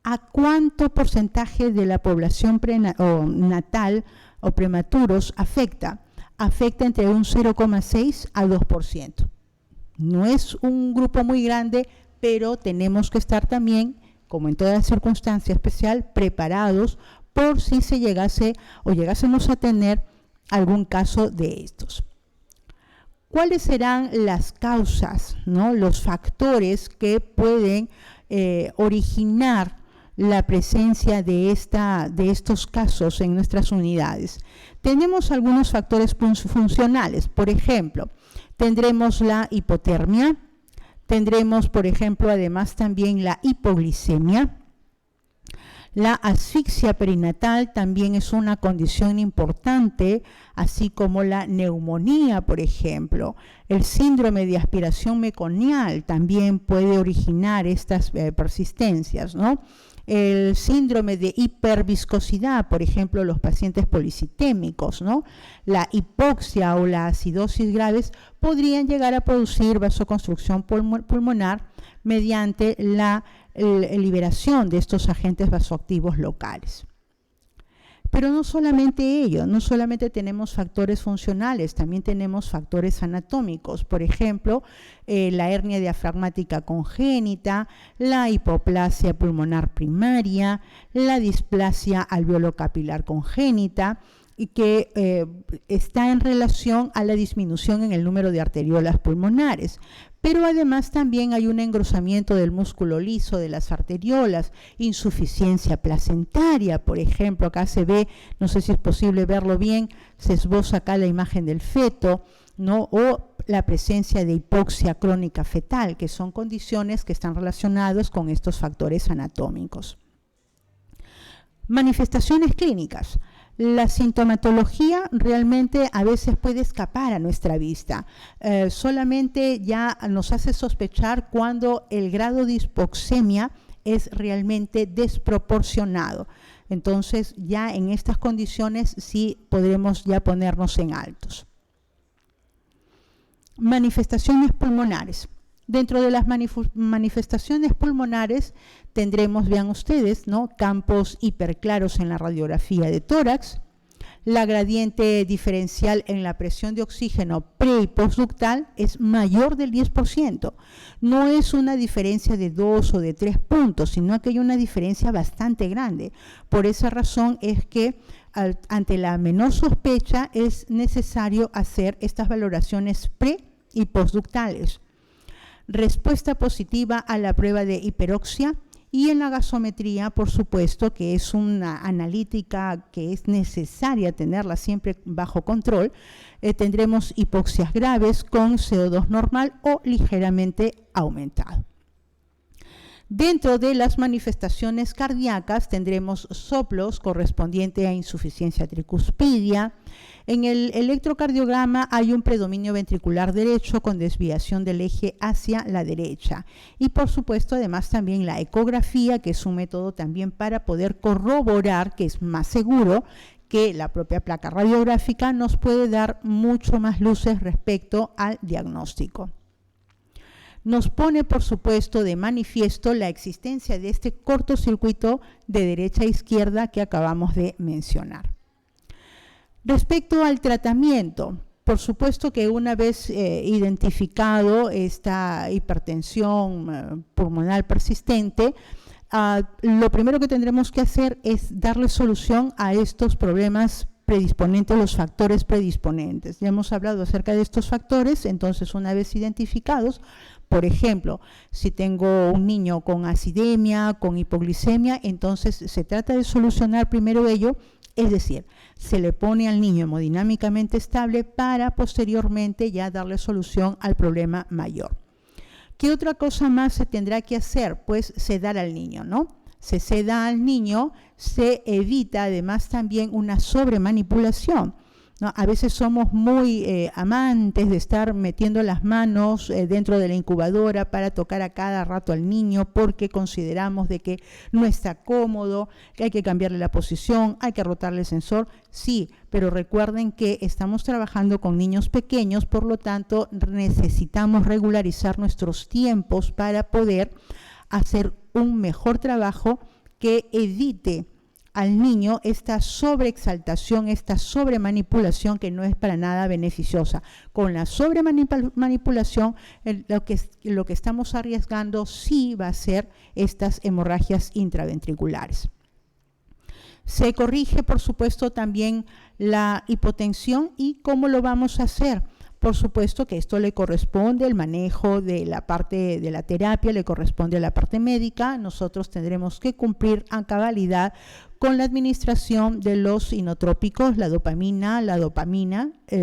¿A cuánto porcentaje de la población natal o prematuros afecta? Afecta entre un 0,6 a 2%. No es un grupo muy grande, pero tenemos que estar también, como en toda circunstancia especial, preparados por si se llegase o llegásemos a tener algún caso de estos. ¿Cuáles serán las causas, ¿no?, los factores que pueden originar la presencia de estos casos en nuestras unidades? Tenemos algunos factores funcionales. Por ejemplo, tendremos la hipotermia, tendremos, por ejemplo, además también la hipoglicemia. La asfixia perinatal también es una condición importante, así como la neumonía, por ejemplo. El síndrome de aspiración meconial también puede originar estas persistencias, ¿no? El síndrome de hiperviscosidad, por ejemplo, los pacientes policitémicos, ¿no? La hipoxia o la acidosis graves podrían llegar a producir vasoconstrucción pulmonar mediante la liberación de estos agentes vasoactivos locales. Pero no solamente ello, no solamente tenemos factores funcionales, también tenemos factores anatómicos. Por ejemplo, la hernia diafragmática congénita, la hipoplasia pulmonar primaria, la displasia alveolo-capilar congénita, y que está en relación a la disminución en el número de arteriolas pulmonares. Pero además también hay un engrosamiento del músculo liso de las arteriolas, insuficiencia placentaria, por ejemplo, acá se ve, no sé si es posible verlo bien, se esboza acá la imagen del feto, ¿no?, o la presencia de hipoxia crónica fetal, que son condiciones que están relacionadas con estos factores anatómicos. Manifestaciones clínicas. La sintomatología realmente a veces puede escapar a nuestra vista. Solamente ya nos hace sospechar cuando el grado de hipoxemia es realmente desproporcionado. Entonces, ya en estas condiciones sí podremos ya ponernos en altos. Manifestaciones pulmonares. Dentro de las manifestaciones pulmonares tendremos, vean ustedes, ¿no?, campos hiperclaros en la radiografía de tórax, la gradiente diferencial en la presión de oxígeno pre y postductal es mayor del 10%. No es una diferencia de 2 o de 3 puntos, sino que hay una diferencia bastante grande. Por esa razón es que ante la menor sospecha es necesario hacer estas valoraciones pre y postductales. Respuesta positiva a la prueba de hiperoxia y en la gasometría, por supuesto, que es una analítica que es necesaria tenerla siempre bajo control, tendremos hipoxias graves con CO2 normal o ligeramente aumentado. Dentro de las manifestaciones cardíacas tendremos soplos correspondiente a insuficiencia tricuspidia. En el electrocardiograma hay un predominio ventricular derecho con desviación del eje hacia la derecha. Y por supuesto, además también la ecografía, que es un método también para poder corroborar, que es más seguro que la propia placa radiográfica, nos puede dar mucho más luces respecto al diagnóstico. Nos pone, por supuesto, de manifiesto la existencia de este cortocircuito de derecha a izquierda que acabamos de mencionar. Respecto al tratamiento, por supuesto que una vez identificado esta hipertensión pulmonar persistente, lo primero que tendremos que hacer es darle solución a estos problemas predisponentes, los factores predisponentes. Ya hemos hablado acerca de estos factores, entonces una vez identificados, por ejemplo, si tengo un niño con acidemia, con hipoglicemia, entonces se trata de solucionar primero ello, es decir, se le pone al niño hemodinámicamente estable para posteriormente ya darle solución al problema mayor. ¿Qué otra cosa más se tendrá que hacer? Pues sedar al niño, ¿no? Se seda al niño, se evita además también una sobremanipulación, ¿no? A veces somos muy amantes de estar metiendo las manos dentro de la incubadora para tocar a cada rato al niño porque consideramos de que no está cómodo, que hay que cambiarle la posición, hay que rotarle el sensor. Sí, pero recuerden que estamos trabajando con niños pequeños, por lo tanto necesitamos regularizar nuestros tiempos para poder hacer un mejor trabajo que evite al niño esta sobreexaltación, esta sobremanipulación que no es para nada beneficiosa. Con la sobremanipulación, lo que estamos arriesgando sí va a ser estas hemorragias intraventriculares. Se corrige, por supuesto, también la hipotensión. ¿Y cómo lo vamos a hacer? Por supuesto que esto le corresponde, el manejo de la parte de la terapia le corresponde a la parte médica. Nosotros tendremos que cumplir a cabalidad con la administración de los inotrópicos, la dopamina,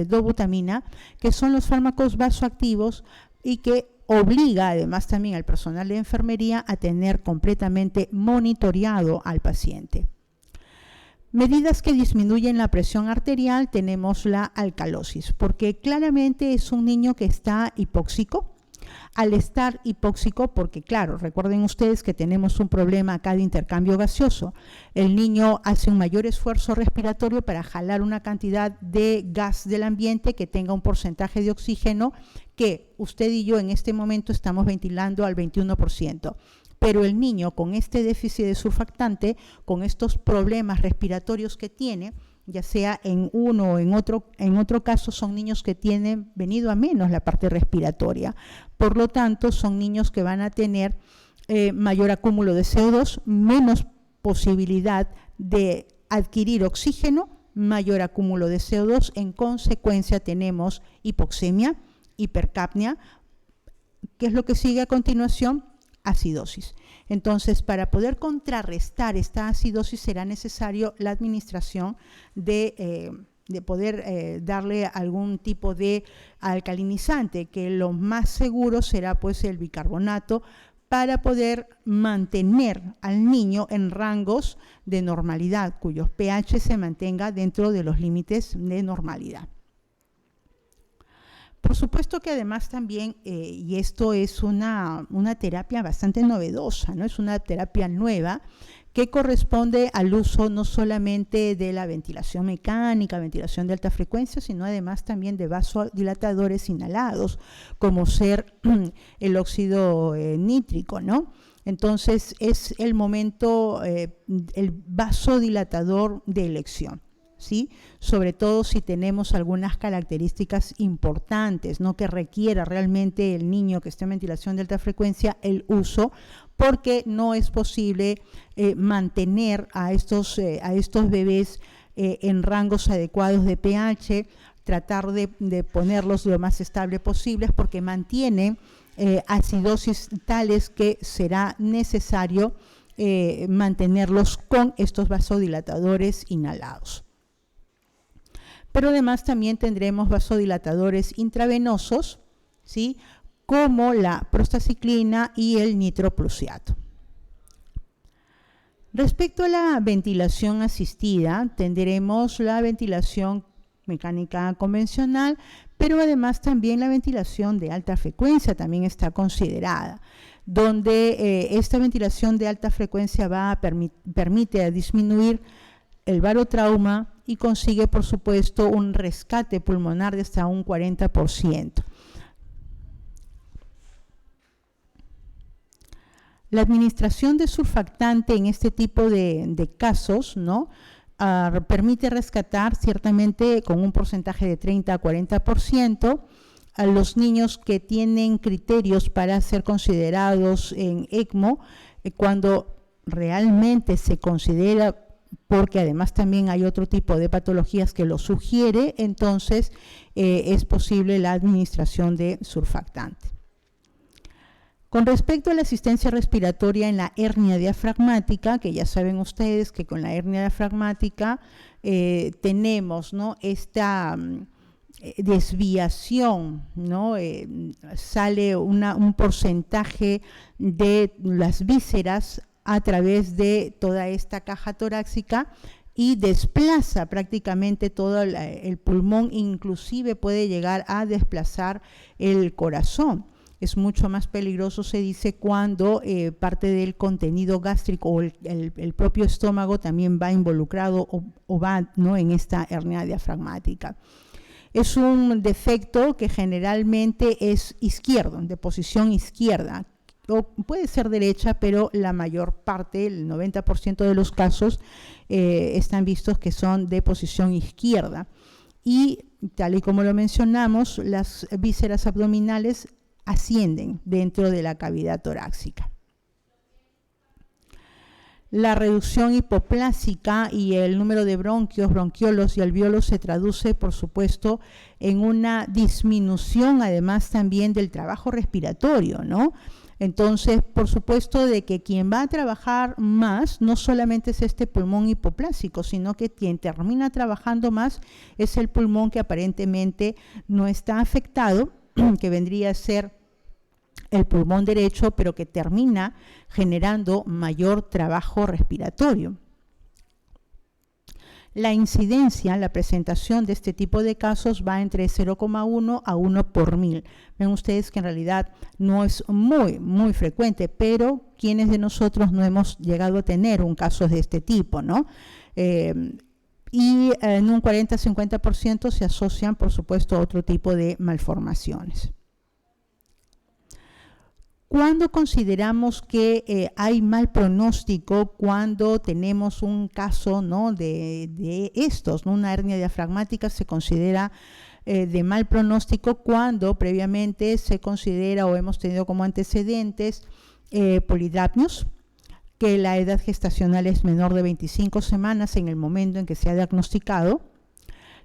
dobutamina, que son los fármacos vasoactivos y que obliga además también al personal de enfermería a tener completamente monitoreado al paciente. Medidas que disminuyen la presión arterial, tenemos la alcalosis, porque claramente es un niño que está hipóxico. Al estar hipóxico, porque claro, recuerden ustedes que tenemos un problema acá de intercambio gaseoso. El niño hace un mayor esfuerzo respiratorio para jalar una cantidad de gas del ambiente que tenga un porcentaje de oxígeno que usted y yo en este momento estamos ventilando al 21%. Pero el niño con este déficit de surfactante, con estos problemas respiratorios que tiene, ya sea en uno o en otro caso, son niños que tienen venido a menos la parte respiratoria. Por lo tanto, son niños que van a tener mayor acúmulo de CO2, menos posibilidad de adquirir oxígeno, mayor acúmulo de CO2. En consecuencia, tenemos hipoxemia, hipercapnia. ¿Qué es lo que sigue a continuación? Acidosis. Entonces, para poder contrarrestar esta acidosis será necesario la administración de poder darle algún tipo de alcalinizante, que lo más seguro será pues el bicarbonato, para poder mantener al niño en rangos de normalidad, cuyos pH se mantenga dentro de los límites de normalidad. Por supuesto que además también, y esto es una terapia bastante novedosa, ¿no? Es una terapia nueva que corresponde al uso no solamente de la ventilación mecánica, ventilación de alta frecuencia, sino además también de vasodilatadores inhalados, como ser el óxido nítrico, ¿no? Entonces es el momento, el vasodilatador de elección. ¿Sí? Sobre todo si tenemos algunas características importantes, ¿no? Que requiera realmente el niño que esté en ventilación de alta frecuencia el uso, porque no es posible mantener a estos bebés en rangos adecuados de pH, tratar de ponerlos lo más estable posible, porque mantienen acidosis tales que será necesario mantenerlos con estos vasodilatadores inhalados. Pero además también tendremos vasodilatadores intravenosos, ¿sí? Como la prostaciclina y el nitroprusiato. Respecto a la ventilación asistida, tendremos la ventilación mecánica convencional, pero además también la ventilación de alta frecuencia también está considerada, donde esta ventilación de alta frecuencia permite disminuir el barotrauma y consigue, por supuesto, un rescate pulmonar de hasta un 40%. La administración de surfactante en este tipo de casos, ¿no? permite rescatar ciertamente con un porcentaje de 30 a 40% a los niños que tienen criterios para ser considerados en ECMO, cuando realmente se considera, porque además también hay otro tipo de patologías que lo sugiere, entonces es posible la administración de surfactante. Con respecto a la asistencia respiratoria en la hernia diafragmática, que ya saben ustedes que con la hernia diafragmática tenemos, ¿no?, esta desviación, ¿no? Sale un porcentaje de las vísceras a través de toda esta caja torácica y desplaza prácticamente todo el pulmón, inclusive puede llegar a desplazar el corazón. Es mucho más peligroso, se dice, cuando parte del contenido gástrico o el propio estómago también va involucrado o va, ¿no?, en esta hernia diafragmática. Es un defecto que generalmente es izquierdo, de posición izquierda, o puede ser derecha, pero la mayor parte, el 90% de los casos, están vistos que son de posición izquierda. Y tal y como lo mencionamos, las vísceras abdominales ascienden dentro de la cavidad torácica. La reducción hipoplásica y el número de bronquios, bronquiolos y alvéolos se traduce, por supuesto, en una disminución, además también del trabajo respiratorio, ¿no? Entonces, por supuesto, de que quien va a trabajar más no solamente es este pulmón hipoplásico, sino que quien termina trabajando más es el pulmón que aparentemente no está afectado, que vendría a ser el pulmón derecho, pero que termina generando mayor trabajo respiratorio. La incidencia, la presentación de este tipo de casos va entre 0,1 a 1 por 1000. Ven ustedes que en realidad no es muy frecuente, pero quienes de nosotros no hemos llegado a tener un caso de este tipo, ¿no? Y en un 40-50% se asocian, por supuesto, a otro tipo de malformaciones. Cuando consideramos que hay mal pronóstico, cuando tenemos un caso, ¿no?, de estos, ¿no?, una hernia diafragmática se considera de mal pronóstico cuando previamente se considera o hemos tenido como antecedentes polidapnios, que la edad gestacional es menor de 25 semanas en el momento en que se ha diagnosticado,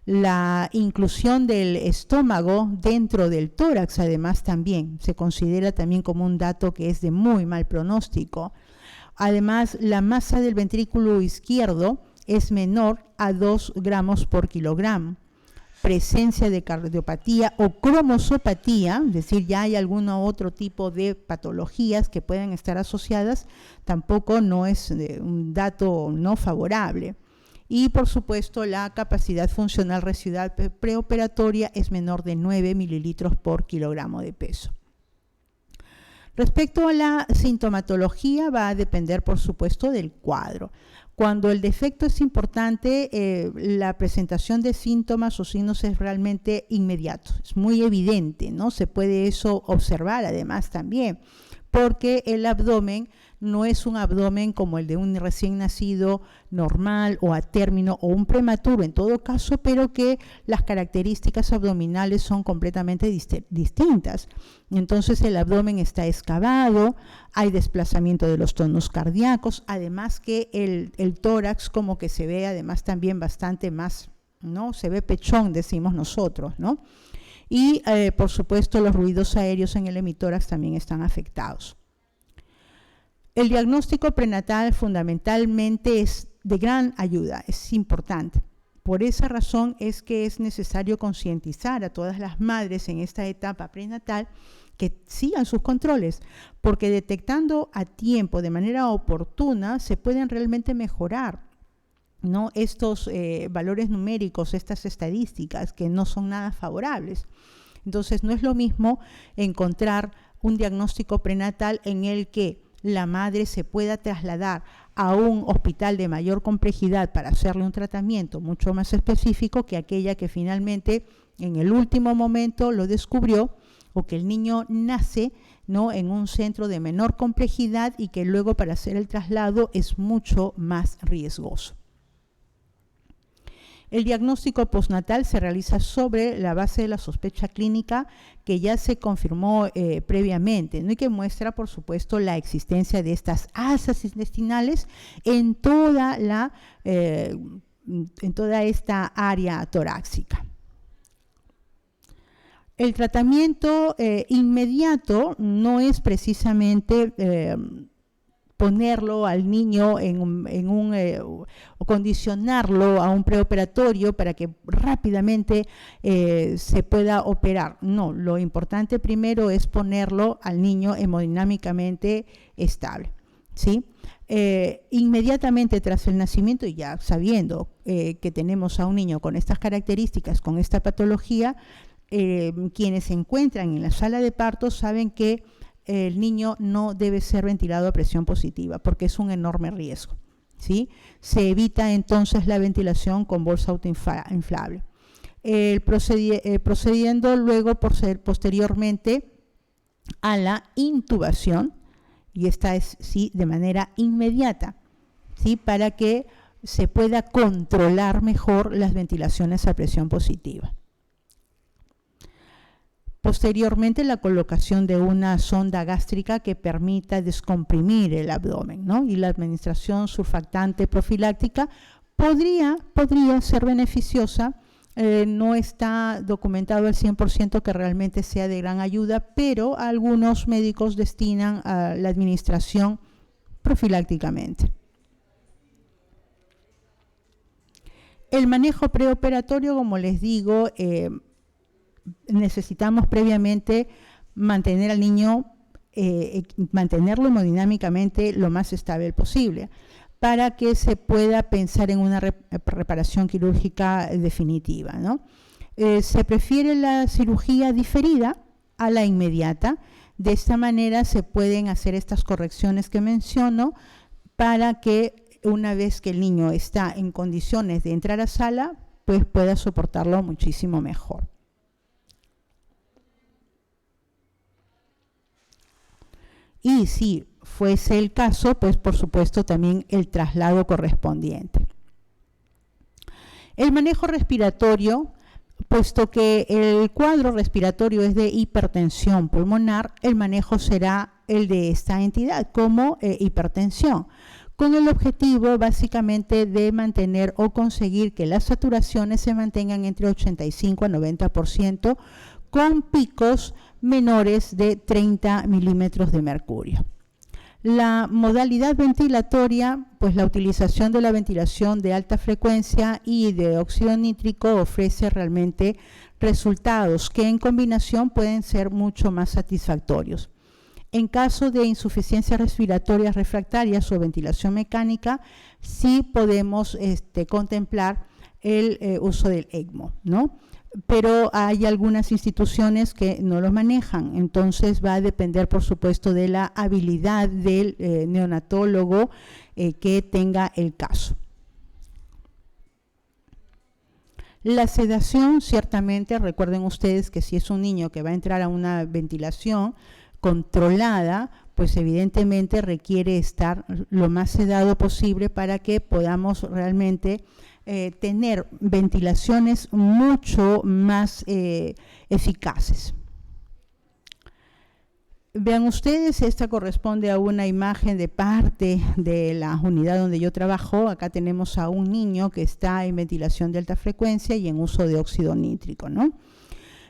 la inclusión del estómago dentro del tórax, además también se considera también como un dato que es de muy mal pronóstico. Además, la masa del ventrículo izquierdo es menor a 2 gramos por kilogramo. Presencia de cardiopatía o cromosopatía, es decir, ya hay algún otro tipo de patologías que pueden estar asociadas, tampoco no es un dato no favorable. Y, por supuesto, la capacidad funcional residual preoperatoria es menor de 9 mililitros por kilogramo de peso. Respecto a la sintomatología, va a depender, por supuesto, del cuadro. Cuando el defecto es importante, la presentación de síntomas o signos es realmente inmediato, es muy evidente, ¿no? Se puede eso observar, además, también, porque el abdomen no es un abdomen como el de un recién nacido normal o a término o un prematuro en todo caso, pero que las características abdominales son completamente distintas. Entonces el abdomen está excavado, hay desplazamiento de los tonos cardíacos, además que el tórax como que se ve además también bastante más, ¿no? Se ve pechón, decimos nosotros, ¿no? Y por supuesto los ruidos aéreos en el hemitórax también están afectados. El diagnóstico prenatal fundamentalmente es de gran ayuda, es importante. Por esa razón es que es necesario concientizar a todas las madres en esta etapa prenatal que sigan sus controles, porque detectando a tiempo, de manera oportuna, se pueden realmente mejorar, ¿no?, estos valores numéricos, estas estadísticas que no son nada favorables. Entonces, no es lo mismo encontrar un diagnóstico prenatal en el que la madre se pueda trasladar a un hospital de mayor complejidad para hacerle un tratamiento mucho más específico que aquella que finalmente en el último momento lo descubrió, o que el niño nace, ¿no?, en un centro de menor complejidad y que luego para hacer el traslado es mucho más riesgoso. El diagnóstico postnatal se realiza sobre la base de la sospecha clínica que ya se confirmó previamente, ¿no? Y que muestra, por supuesto, la existencia de estas alzas intestinales en toda esta área torácica. El tratamiento inmediato no es precisamente ponerlo al niño o condicionarlo a un preoperatorio para que rápidamente se pueda operar. No, lo importante primero es ponerlo al niño hemodinámicamente estable, ¿sí? Inmediatamente tras el nacimiento, y ya sabiendo que tenemos a un niño con estas características, con esta patología, quienes se encuentran en la sala de parto saben que el niño no debe ser ventilado a presión positiva porque es un enorme riesgo, ¿sí? Se evita entonces la ventilación con bolsa autoinflable. Procediendo luego posteriormente a la intubación, y esta es sí de manera inmediata, ¿sí? Para que se pueda controlar mejor las ventilaciones a presión positiva. Posteriormente, la colocación de una sonda gástrica que permita descomprimir el abdomen, ¿no? Y la administración surfactante profiláctica podría ser beneficiosa. No está documentado al 100% que realmente sea de gran ayuda, pero algunos médicos destinan a la administración profilácticamente. El manejo preoperatorio, como les digo, necesitamos previamente mantener al niño, mantenerlo hemodinámicamente lo más estable posible para que se pueda pensar en una reparación quirúrgica definitiva, ¿no? Se prefiere la cirugía diferida a la inmediata. De esta manera se pueden hacer estas correcciones que menciono para que una vez que el niño está en condiciones de entrar a sala, pues pueda soportarlo muchísimo mejor. Y si fuese el caso, pues por supuesto también el traslado correspondiente. El manejo respiratorio, puesto que el cuadro respiratorio es de hipertensión pulmonar, el manejo será el de esta entidad como hipertensión, con el objetivo básicamente de mantener o conseguir que las saturaciones se mantengan entre 85 a 90%, con picos menores de 30 milímetros de mercurio. La modalidad ventilatoria, pues la utilización de la ventilación de alta frecuencia y de óxido nítrico ofrece realmente resultados que en combinación pueden ser mucho más satisfactorios. En caso de insuficiencias respiratorias refractarias o ventilación mecánica, sí podemos contemplar el uso del ECMO, ¿no? Pero hay algunas instituciones que no lo manejan, entonces va a depender, por supuesto, de la habilidad del neonatólogo que tenga el caso. La sedación, ciertamente, recuerden ustedes que si es un niño que va a entrar a una ventilación controlada, pues evidentemente requiere estar lo más sedado posible para que podamos realmente tener ventilaciones mucho más eficaces. Vean ustedes, esta corresponde a una imagen de parte de la unidad donde yo trabajo. Acá tenemos a un niño que está en ventilación de alta frecuencia y en uso de óxido nítrico, ¿no?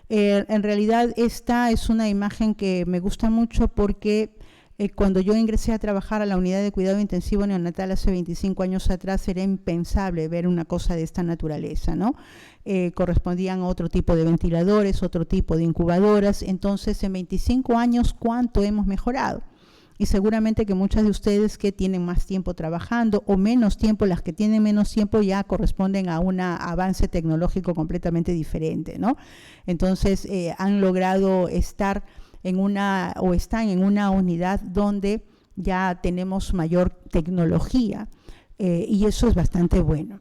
En realidad esta es una imagen que me gusta mucho porque cuando yo ingresé a trabajar a la unidad de cuidado intensivo neonatal hace 25 años atrás, era impensable ver una cosa de esta naturaleza, ¿no? Correspondían a otro tipo de ventiladores, otro tipo de incubadoras. Entonces, en 25 años, ¿cuánto hemos mejorado? Y seguramente que muchas de ustedes que tienen más tiempo trabajando o menos tiempo, las que tienen menos tiempo ya corresponden a un avance tecnológico completamente diferente, ¿no? Entonces, han logrado estar están en una unidad donde ya tenemos mayor tecnología y eso es bastante bueno.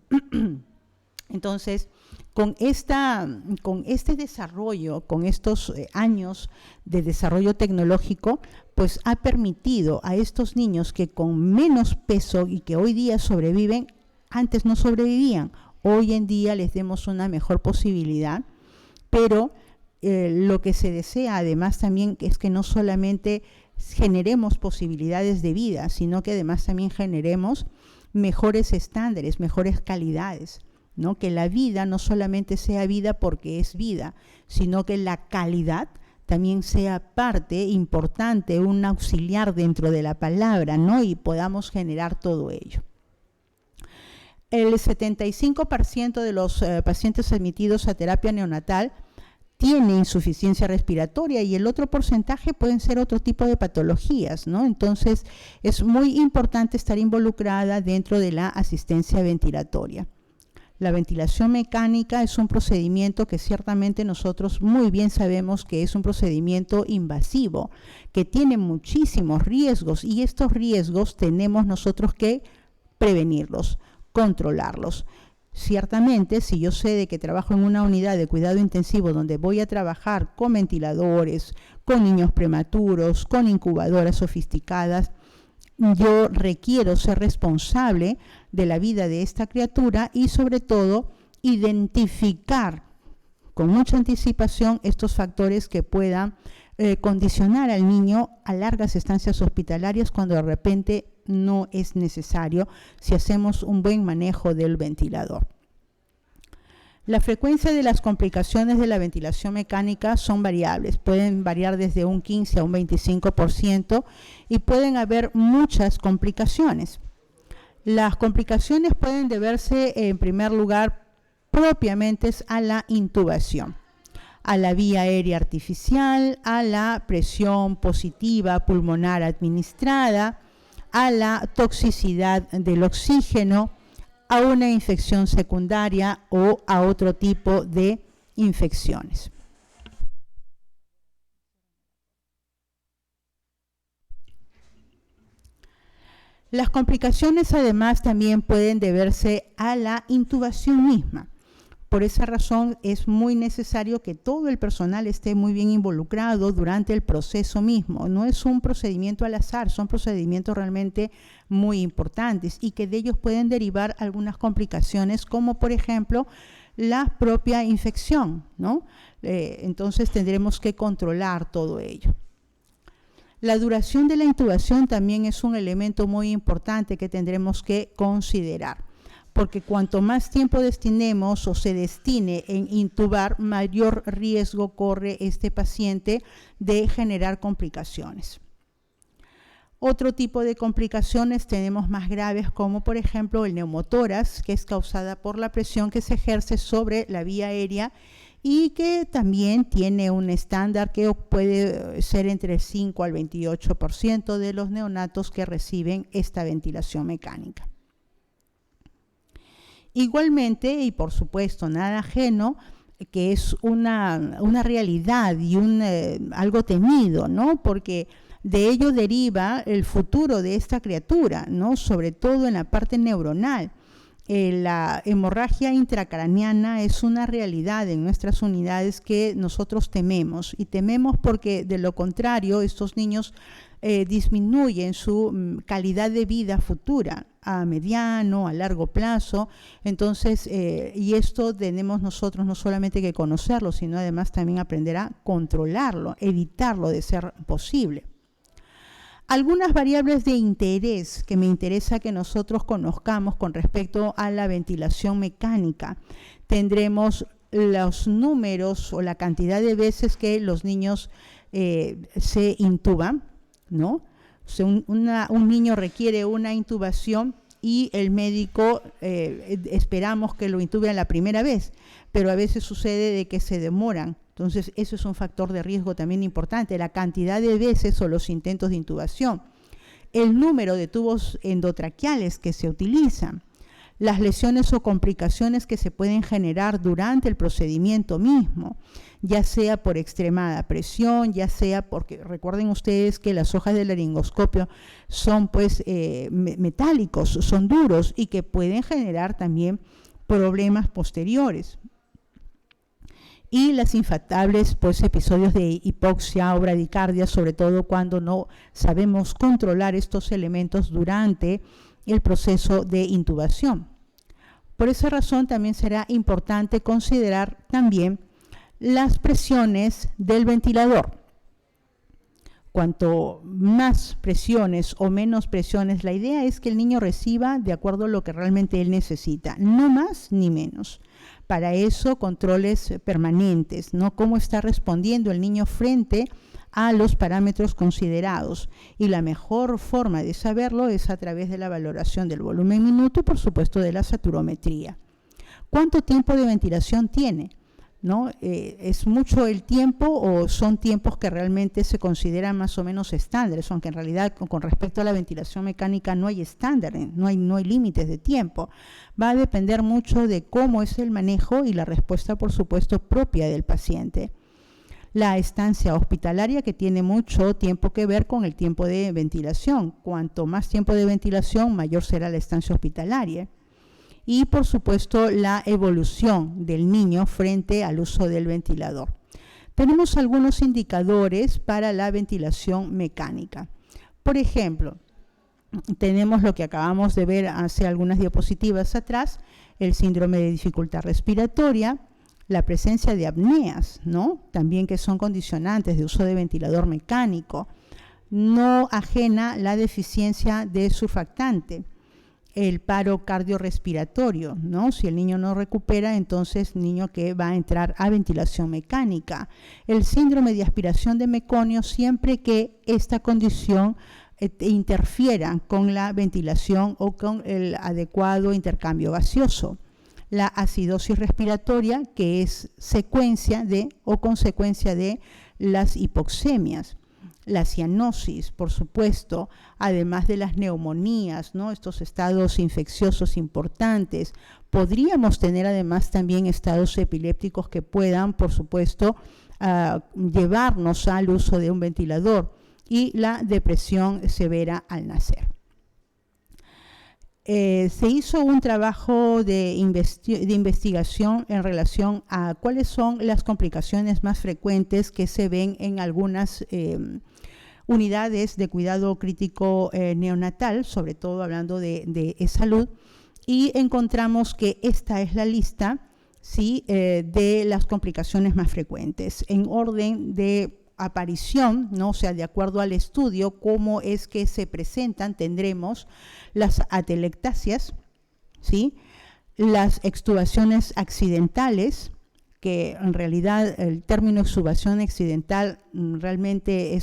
Entonces, con este desarrollo, con estos años de desarrollo tecnológico, pues ha permitido a estos niños que con menos peso y que hoy día sobreviven, antes no sobrevivían. hoy en día les demos una mejor posibilidad, pero lo que se desea además también es que no solamente generemos posibilidades de vida, sino que además también generemos mejores estándares, mejores calidades, ¿no? Que la vida no solamente sea vida porque es vida, sino que la calidad también sea parte importante, un auxiliar dentro de la palabra, ¿no? Y podamos generar todo ello. El 75% de los pacientes admitidos a terapia neonatal tiene insuficiencia respiratoria y el otro porcentaje pueden ser otro tipo de patologías, ¿no? Entonces, es muy importante estar involucrada dentro de la asistencia ventilatoria. La ventilación mecánica es un procedimiento que ciertamente nosotros muy bien sabemos que es un procedimiento invasivo, que tiene muchísimos riesgos y estos riesgos tenemos nosotros que prevenirlos, controlarlos. Ciertamente, si yo sé de que trabajo en una unidad de cuidado intensivo donde voy a trabajar con ventiladores, con niños prematuros, con incubadoras sofisticadas, yo requiero ser responsable de la vida de esta criatura y sobre todo identificar con mucha anticipación estos factores que puedan condicionar al niño a largas estancias hospitalarias cuando de repente no es necesario si hacemos un buen manejo del ventilador. La frecuencia de las complicaciones de la ventilación mecánica son variables, pueden variar desde un 15 a un 25% y pueden haber muchas complicaciones. Las complicaciones pueden deberse en primer lugar propiamente a la intubación, a la vía aérea artificial, a la presión positiva pulmonar administrada, a la toxicidad del oxígeno, a una infección secundaria o a otro tipo de infecciones. Las complicaciones además también pueden deberse a la intubación misma. Por esa razón es muy necesario que todo el personal esté muy bien involucrado durante el proceso mismo. No es un procedimiento al azar, son procedimientos realmente muy importantes y que de ellos pueden derivar algunas complicaciones como por ejemplo la propia infección, ¿no? Entonces tendremos que controlar todo ello. La duración de la intubación también es un elemento muy importante que tendremos que considerar, porque cuanto más tiempo destinemos o se destine en intubar, mayor riesgo corre este paciente de generar complicaciones. Otro tipo de complicaciones tenemos más graves, como por ejemplo el neumotórax, que es causada por la presión que se ejerce sobre la vía aérea y que también tiene un estándar que puede ser entre el 5 al 28% de los neonatos que reciben esta ventilación mecánica. Igualmente, y por supuesto nada ajeno, que es una realidad y algo temido, ¿no? Porque de ello deriva el futuro de esta criatura, ¿no? Sobre todo en la parte neuronal. La hemorragia intracraneana es una realidad en nuestras unidades que nosotros tememos, y tememos porque de lo contrario estos niños disminuyen su calidad de vida futura a mediano, a largo plazo. Entonces, y esto tenemos nosotros no solamente que conocerlo, sino además también aprender a controlarlo, evitarlo de ser posible. Algunas variables de interés que me interesa que nosotros conozcamos con respecto a la ventilación mecánica. Tendremos los números o la cantidad de veces que los niños se intuban, ¿no? O sea, un niño requiere una intubación y el médico esperamos que lo intube a la primera vez, pero a veces sucede de que se demoran. Entonces, eso es un factor de riesgo también importante, la cantidad de veces o los intentos de intubación, el número de tubos endotraqueales que se utilizan, las lesiones o complicaciones que se pueden generar durante el procedimiento mismo, ya sea por extremada presión, ya sea porque recuerden ustedes que las hojas del laringoscopio son pues metálicos, son duros y que pueden generar también problemas posteriores. Y las infaltables pues, episodios de hipoxia o bradicardia, sobre todo cuando no sabemos controlar estos elementos durante el proceso de intubación. Por esa razón también será importante considerar también las presiones del ventilador. Cuanto más presiones o menos presiones, la idea es que el niño reciba de acuerdo a lo que realmente él necesita, no más ni menos. Para eso, controles permanentes, ¿no? Cómo está respondiendo el niño frente a los parámetros considerados. Y la mejor forma de saberlo es a través de la valoración del volumen minuto y, por supuesto, de la saturometría. ¿Cuánto tiempo de ventilación tiene? ¿No? ¿Es mucho el tiempo o son tiempos que realmente se consideran más o menos estándares? Aunque en realidad con respecto a la ventilación mecánica no hay estándares, no hay límites de tiempo. Va a depender mucho de cómo es el manejo y la respuesta, por supuesto, propia del paciente. La estancia hospitalaria, que tiene mucho tiempo que ver con el tiempo de ventilación. Cuanto más tiempo de ventilación, mayor será la estancia hospitalaria. Y, por supuesto, la evolución del niño frente al uso del ventilador. Tenemos algunos indicadores para la ventilación mecánica. Por ejemplo, tenemos lo que acabamos de ver hace algunas diapositivas atrás, el síndrome de dificultad respiratoria, la presencia de apneas, ¿no? También que son condicionantes de uso de ventilador mecánico, no ajena la deficiencia de surfactante. El paro cardiorrespiratorio, ¿no? Si el niño no recupera, entonces niño que va a entrar a ventilación mecánica. El síndrome de aspiración de meconio, siempre que esta condición interfiera con la ventilación o con el adecuado intercambio gaseoso. La acidosis respiratoria, que es secuencia de o consecuencia de las hipoxemias. La cianosis, por supuesto, además de las neumonías, ¿no? Estos estados infecciosos importantes. Podríamos tener además también estados epilépticos que puedan, por supuesto, llevarnos al uso de un ventilador, y la depresión severa al nacer. Se hizo un trabajo de investigación en relación a cuáles son las complicaciones más frecuentes que se ven en algunas unidades de cuidado crítico neonatal, sobre todo hablando de salud, y encontramos que esta es la lista, ¿sí? De las complicaciones más frecuentes, en orden de aparición, ¿no? O sea, de acuerdo al estudio, cómo es que se presentan, tendremos las atelectasias, ¿sí? Las extubaciones accidentales, que en realidad el término extubación accidental realmente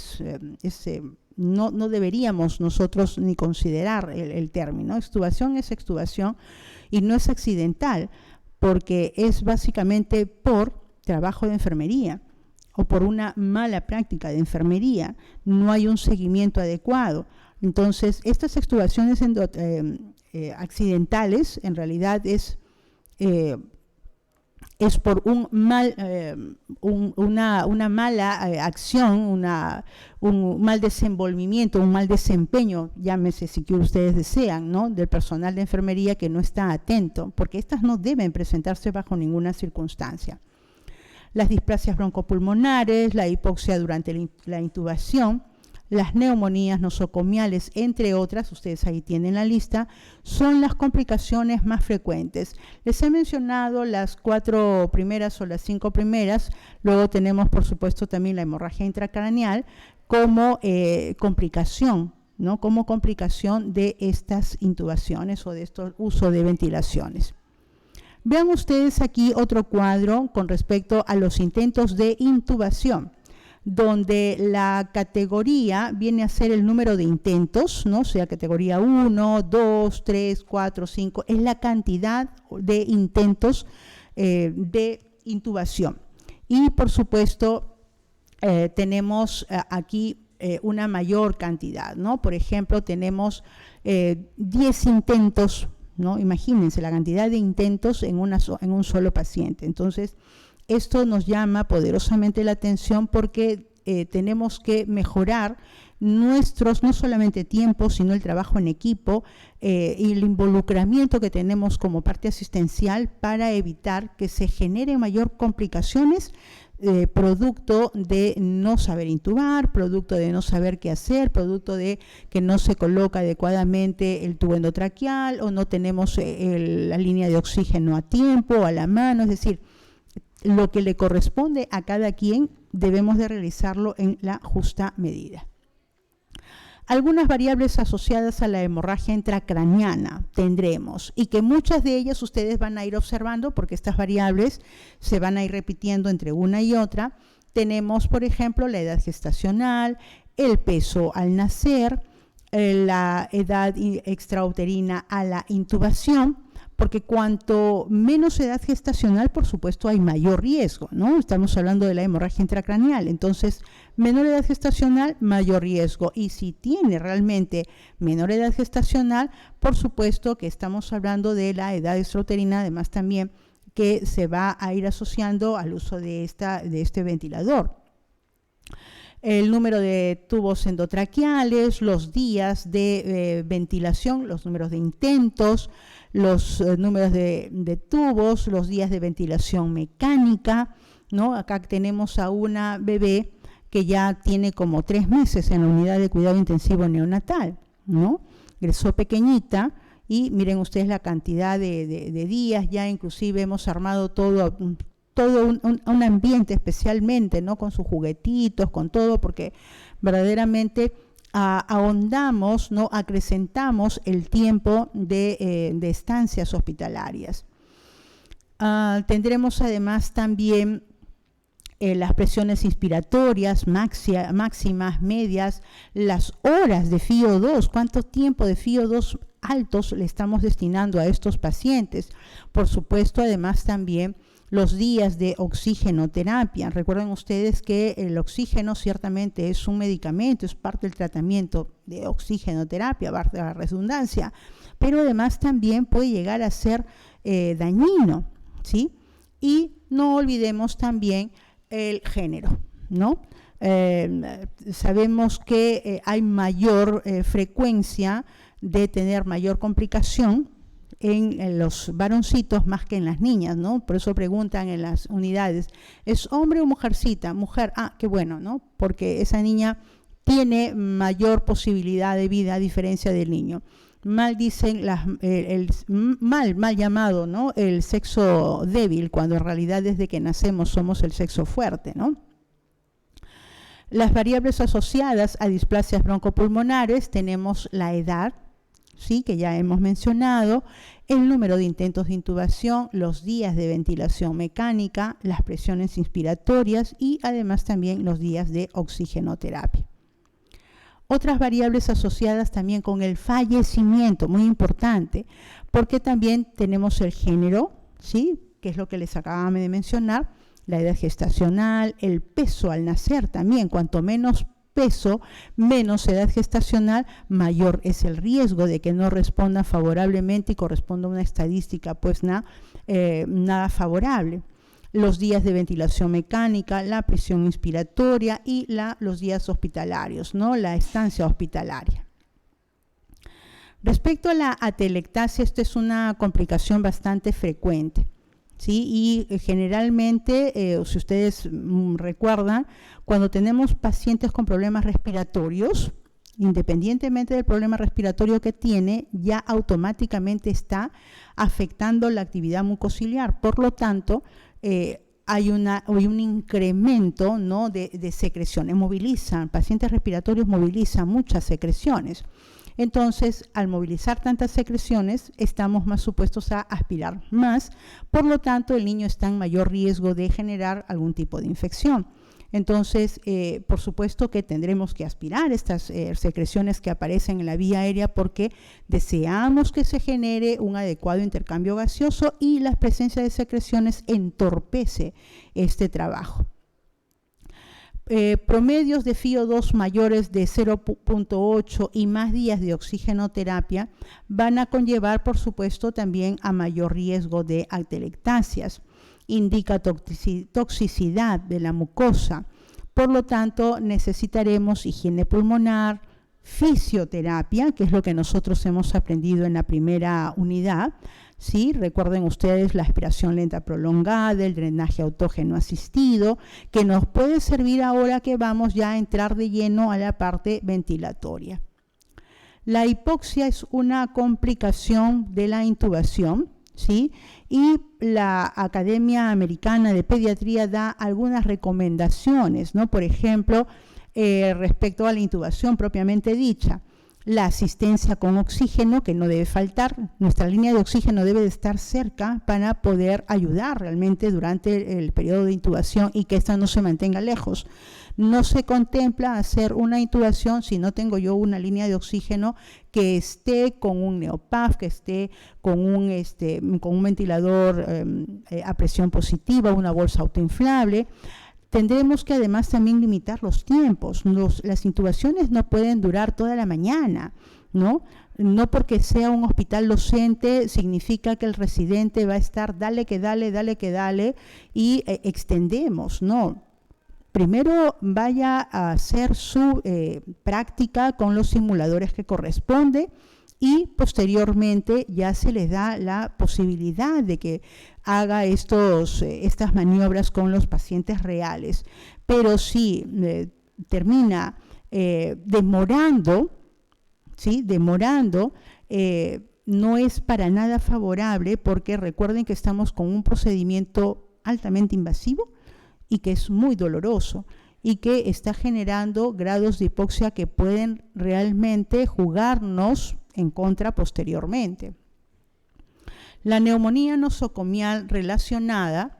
no deberíamos nosotros ni considerar el término. Extubación es extubación y no es accidental, porque es básicamente por trabajo de enfermería o por una mala práctica de enfermería, no hay un seguimiento adecuado. Entonces, estas extubaciones accidentales en realidad es por una mala acción, un mal desenvolvimiento, un mal desempeño, llámese si que ustedes desean, ¿no? Del personal de enfermería que no está atento, porque estas no deben presentarse bajo ninguna circunstancia. Las displasias broncopulmonares, la hipoxia durante la intubación, las neumonías nosocomiales, entre otras, ustedes ahí tienen la lista, son las complicaciones más frecuentes. Les he mencionado las 4 primeras o las 5 primeras, luego tenemos, por supuesto, también la hemorragia intracraneal como complicación, ¿no? Como complicación de estas intubaciones o de estos uso de ventilaciones. Vean ustedes aquí otro cuadro con respecto a los intentos de intubación, donde la categoría viene a ser el número de intentos, ¿no? O sea, categoría 1, 2, 3, 4, 5, es la cantidad de intentos de intubación. Y, por supuesto, tenemos aquí una mayor cantidad, ¿no? Por ejemplo, tenemos 10 intentos, ¿no? Imagínense la cantidad de intentos en un solo paciente. Entonces, esto nos llama poderosamente la atención porque tenemos que mejorar nuestros, no solamente tiempos, sino el trabajo en equipo y el involucramiento que tenemos como parte asistencial para evitar que se generen mayor complicaciones producto de no saber intubar, producto de no saber qué hacer, producto de que no se coloca adecuadamente el tubo endotraqueal o no tenemos la línea de oxígeno a tiempo, a la mano, es decir, lo que le corresponde a cada quien debemos de realizarlo en la justa medida. Algunas variables asociadas a la hemorragia intracraneana tendremos y que muchas de ellas ustedes van a ir observando porque estas variables se van a ir repitiendo entre una y otra. Tenemos, por ejemplo, la edad gestacional, el peso al nacer, la edad extrauterina a la intubación, porque cuanto menos edad gestacional, por supuesto, hay mayor riesgo, ¿no? Estamos hablando de la hemorragia intracraneal, entonces, menor edad gestacional, mayor riesgo. Y si tiene realmente menor edad gestacional, por supuesto que estamos hablando de la edad extrauterina, además también que se va a ir asociando al uso de este ventilador. El número de tubos endotraqueales, los días de ventilación, los números de intentos, los números de tubos, los días de ventilación mecánica, ¿no? Acá tenemos a una bebé que ya tiene como 3 meses en la unidad de cuidado intensivo neonatal, ¿no? Ingresó pequeñita y miren ustedes la cantidad de días, ya inclusive hemos armado todo un ambiente especialmente, ¿no? Con sus juguetitos, con todo, porque verdaderamente ahondamos, ¿no? Acrecentamos el tiempo de estancias hospitalarias. Tendremos además también las presiones inspiratorias máximas, medias, las horas de FiO2, cuánto tiempo de FiO2 altos le estamos destinando a estos pacientes. Por supuesto, además también los días de oxigenoterapia. Recuerden ustedes que el oxígeno ciertamente es un medicamento, es parte del tratamiento de oxigenoterapia, parte de la redundancia, pero además también puede llegar a ser dañino, ¿sí? Y no olvidemos también el género, ¿no? Sabemos que hay mayor frecuencia de tener mayor complicación en los varoncitos más que en las niñas, ¿no? Por eso preguntan en las unidades, ¿es hombre o mujercita? Mujer, qué bueno, ¿no? Porque esa niña tiene mayor posibilidad de vida a diferencia del niño. Mal dicen, mal llamado, ¿no? El sexo débil, cuando en realidad desde que nacemos somos el sexo fuerte, ¿no? Las variables asociadas a displasias broncopulmonares tenemos la edad, ¿sí? Que ya hemos mencionado, el número de intentos de intubación, los días de ventilación mecánica, las presiones inspiratorias y además también los días de oxigenoterapia. Otras variables asociadas también con el fallecimiento, muy importante, porque también tenemos el género, ¿sí? Que es lo que les acababa de mencionar, la edad gestacional, el peso al nacer también, cuanto menos peso, menos edad gestacional, mayor es el riesgo de que no responda favorablemente y corresponda a una estadística pues nada favorable. Los días de ventilación mecánica, la presión inspiratoria y los días hospitalarios, ¿no? La estancia hospitalaria. Respecto a la atelectasia, esta es una complicación bastante frecuente, ¿sí? Y generalmente, si ustedes recuerdan, cuando tenemos pacientes con problemas respiratorios, independientemente del problema respiratorio que tiene, ya automáticamente está afectando la actividad mucociliar. Por lo tanto, hay un incremento, ¿no? de secreciones, pacientes respiratorios movilizan muchas secreciones. Entonces, al movilizar tantas secreciones, estamos más supuestos a aspirar más, por lo tanto, el niño está en mayor riesgo de generar algún tipo de infección. Entonces, por supuesto que tendremos que aspirar estas secreciones que aparecen en la vía aérea porque deseamos que se genere un adecuado intercambio gaseoso y la presencia de secreciones entorpece este trabajo. Promedios de FiO2 mayores de 0.8 y más días de oxigenoterapia van a conllevar, por supuesto, también a mayor riesgo de atelectasias. Indica toxicidad de la mucosa. Por lo tanto, necesitaremos higiene pulmonar, fisioterapia, que es lo que nosotros hemos aprendido en la primera unidad, ¿sí? Recuerden ustedes la aspiración lenta prolongada, el drenaje autógeno asistido, que nos puede servir ahora que vamos ya a entrar de lleno a la parte ventilatoria. La hipoxia es una complicación de la intubación, ¿sí? Y la Academia Americana de Pediatría da algunas recomendaciones, ¿no? Por ejemplo, respecto a la intubación propiamente dicha, la asistencia con oxígeno, que no debe faltar. Nuestra línea de oxígeno debe de estar cerca para poder ayudar realmente durante el periodo de intubación y que ésta no se mantenga lejos. No se contempla hacer una intubación si no tengo yo una línea de oxígeno que esté con un Neopaf, que esté con un ventilador a presión positiva, una bolsa autoinflable. Tendremos que además también limitar los tiempos. Las intubaciones no pueden durar toda la mañana, ¿no? No porque sea un hospital docente significa que el residente va a estar dale que dale y extendemos, ¿no? Primero vaya a hacer su práctica con los simuladores que corresponde y posteriormente ya se les da la posibilidad de que haga estas maniobras con los pacientes reales. Pero si termina demorando, ¿sí? No es para nada favorable, porque recuerden que estamos con un procedimiento altamente invasivo y que es muy doloroso y que está generando grados de hipoxia que pueden realmente jugarnos en contra posteriormente. La neumonía nosocomial relacionada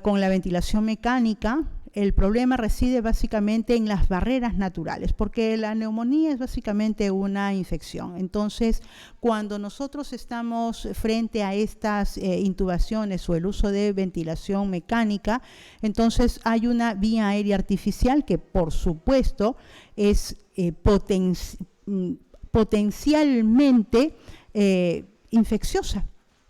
con la ventilación mecánica, el problema reside básicamente en las barreras naturales, porque la neumonía es básicamente una infección. Entonces, cuando nosotros estamos frente a estas intubaciones o el uso de ventilación mecánica, entonces hay una vía aérea artificial que, por supuesto, es potencialmente infecciosa,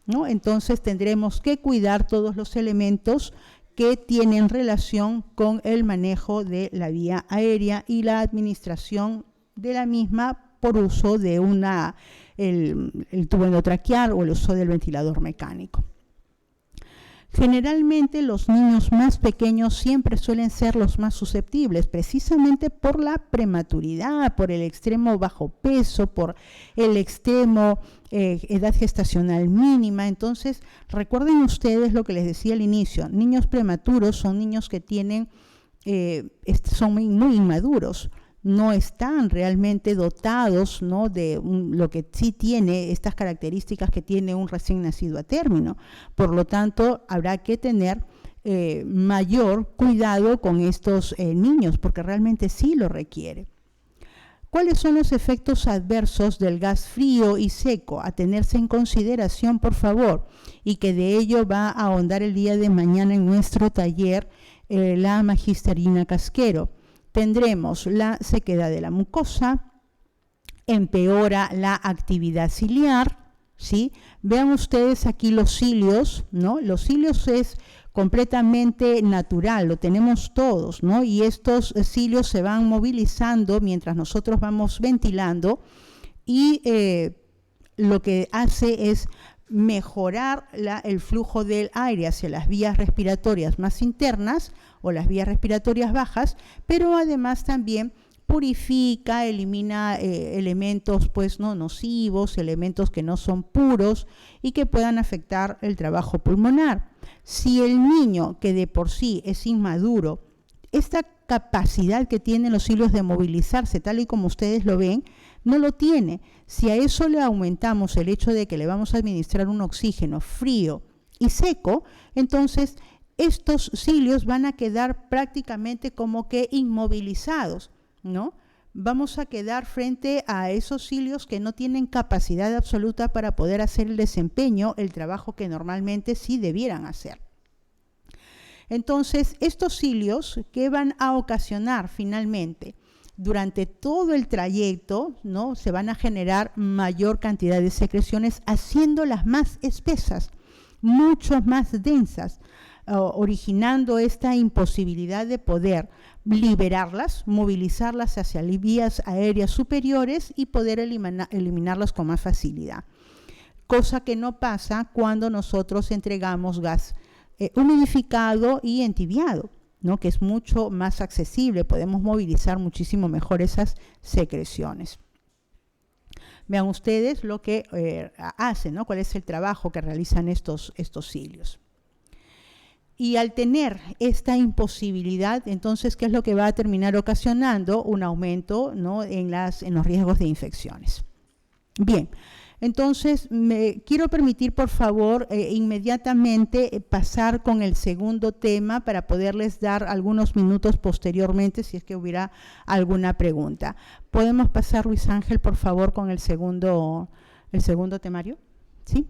¿no? Entonces tendremos que cuidar todos los elementos que tienen relación con el manejo de la vía aérea y la administración de la misma por uso de el tubo endotraqueal o el uso del ventilador mecánico. Generalmente los niños más pequeños siempre suelen ser los más susceptibles, precisamente por la prematuridad, por el extremo bajo peso, por el extremo edad gestacional mínima. Entonces, recuerden ustedes lo que les decía al inicio, niños prematuros son niños que son muy inmaduros, no están realmente dotados, ¿no?, de lo que sí tiene estas características que tiene un recién nacido a término. Por lo tanto, habrá que tener mayor cuidado con estos niños, porque realmente sí lo requiere. ¿Cuáles son los efectos adversos del gas frío y seco? A tenerse en consideración, por favor, y que de ello va a ahondar el día de mañana en nuestro taller la magisterina Casquero. Tendremos la sequedad de la mucosa, empeora la actividad ciliar, ¿sí? Vean ustedes aquí los cilios, ¿no? Los cilios es completamente natural, lo tenemos todos, ¿no? Y estos cilios se van movilizando mientras nosotros vamos ventilando y lo que hace es mejorar el flujo del aire hacia las vías respiratorias más internas o las vías respiratorias bajas, pero además también purifica, elimina elementos pues no nocivos, elementos que no son puros y que puedan afectar el trabajo pulmonar. Si el niño, que de por sí es inmaduro, esta capacidad que tienen los cilios de movilizarse, tal y como ustedes lo ven, no lo tiene. Si a eso le aumentamos el hecho de que le vamos a administrar un oxígeno frío y seco, entonces estos cilios van a quedar prácticamente como que inmovilizados, ¿no? Vamos a quedar frente a esos cilios que no tienen capacidad absoluta para poder hacer el desempeño, el trabajo que normalmente sí debieran hacer. Entonces, estos cilios que van a ocasionar finalmente durante todo el trayecto, ¿no?, se van a generar mayor cantidad de secreciones, haciéndolas más espesas, mucho más densas, originando esta imposibilidad de poder liberarlas, movilizarlas hacia vías aéreas superiores y poder eliminarlas con más facilidad. cosa que no pasa cuando nosotros entregamos gas humidificado y entibiado, ¿no? Que es mucho más accesible, podemos movilizar muchísimo mejor esas secreciones. Vean ustedes lo que hacen, ¿no? Cuál es el trabajo que realizan estos cilios. Y al tener esta imposibilidad, entonces, ¿qué es lo que va a terminar ocasionando? Un aumento, ¿no? en los riesgos de infecciones. Bien, entonces me quiero permitir, por favor, inmediatamente pasar con el segundo tema para poderles dar algunos minutos posteriormente si es que hubiera alguna pregunta. ¿Podemos pasar, Luis Ángel, por favor, con el segundo temario? ¿Sí?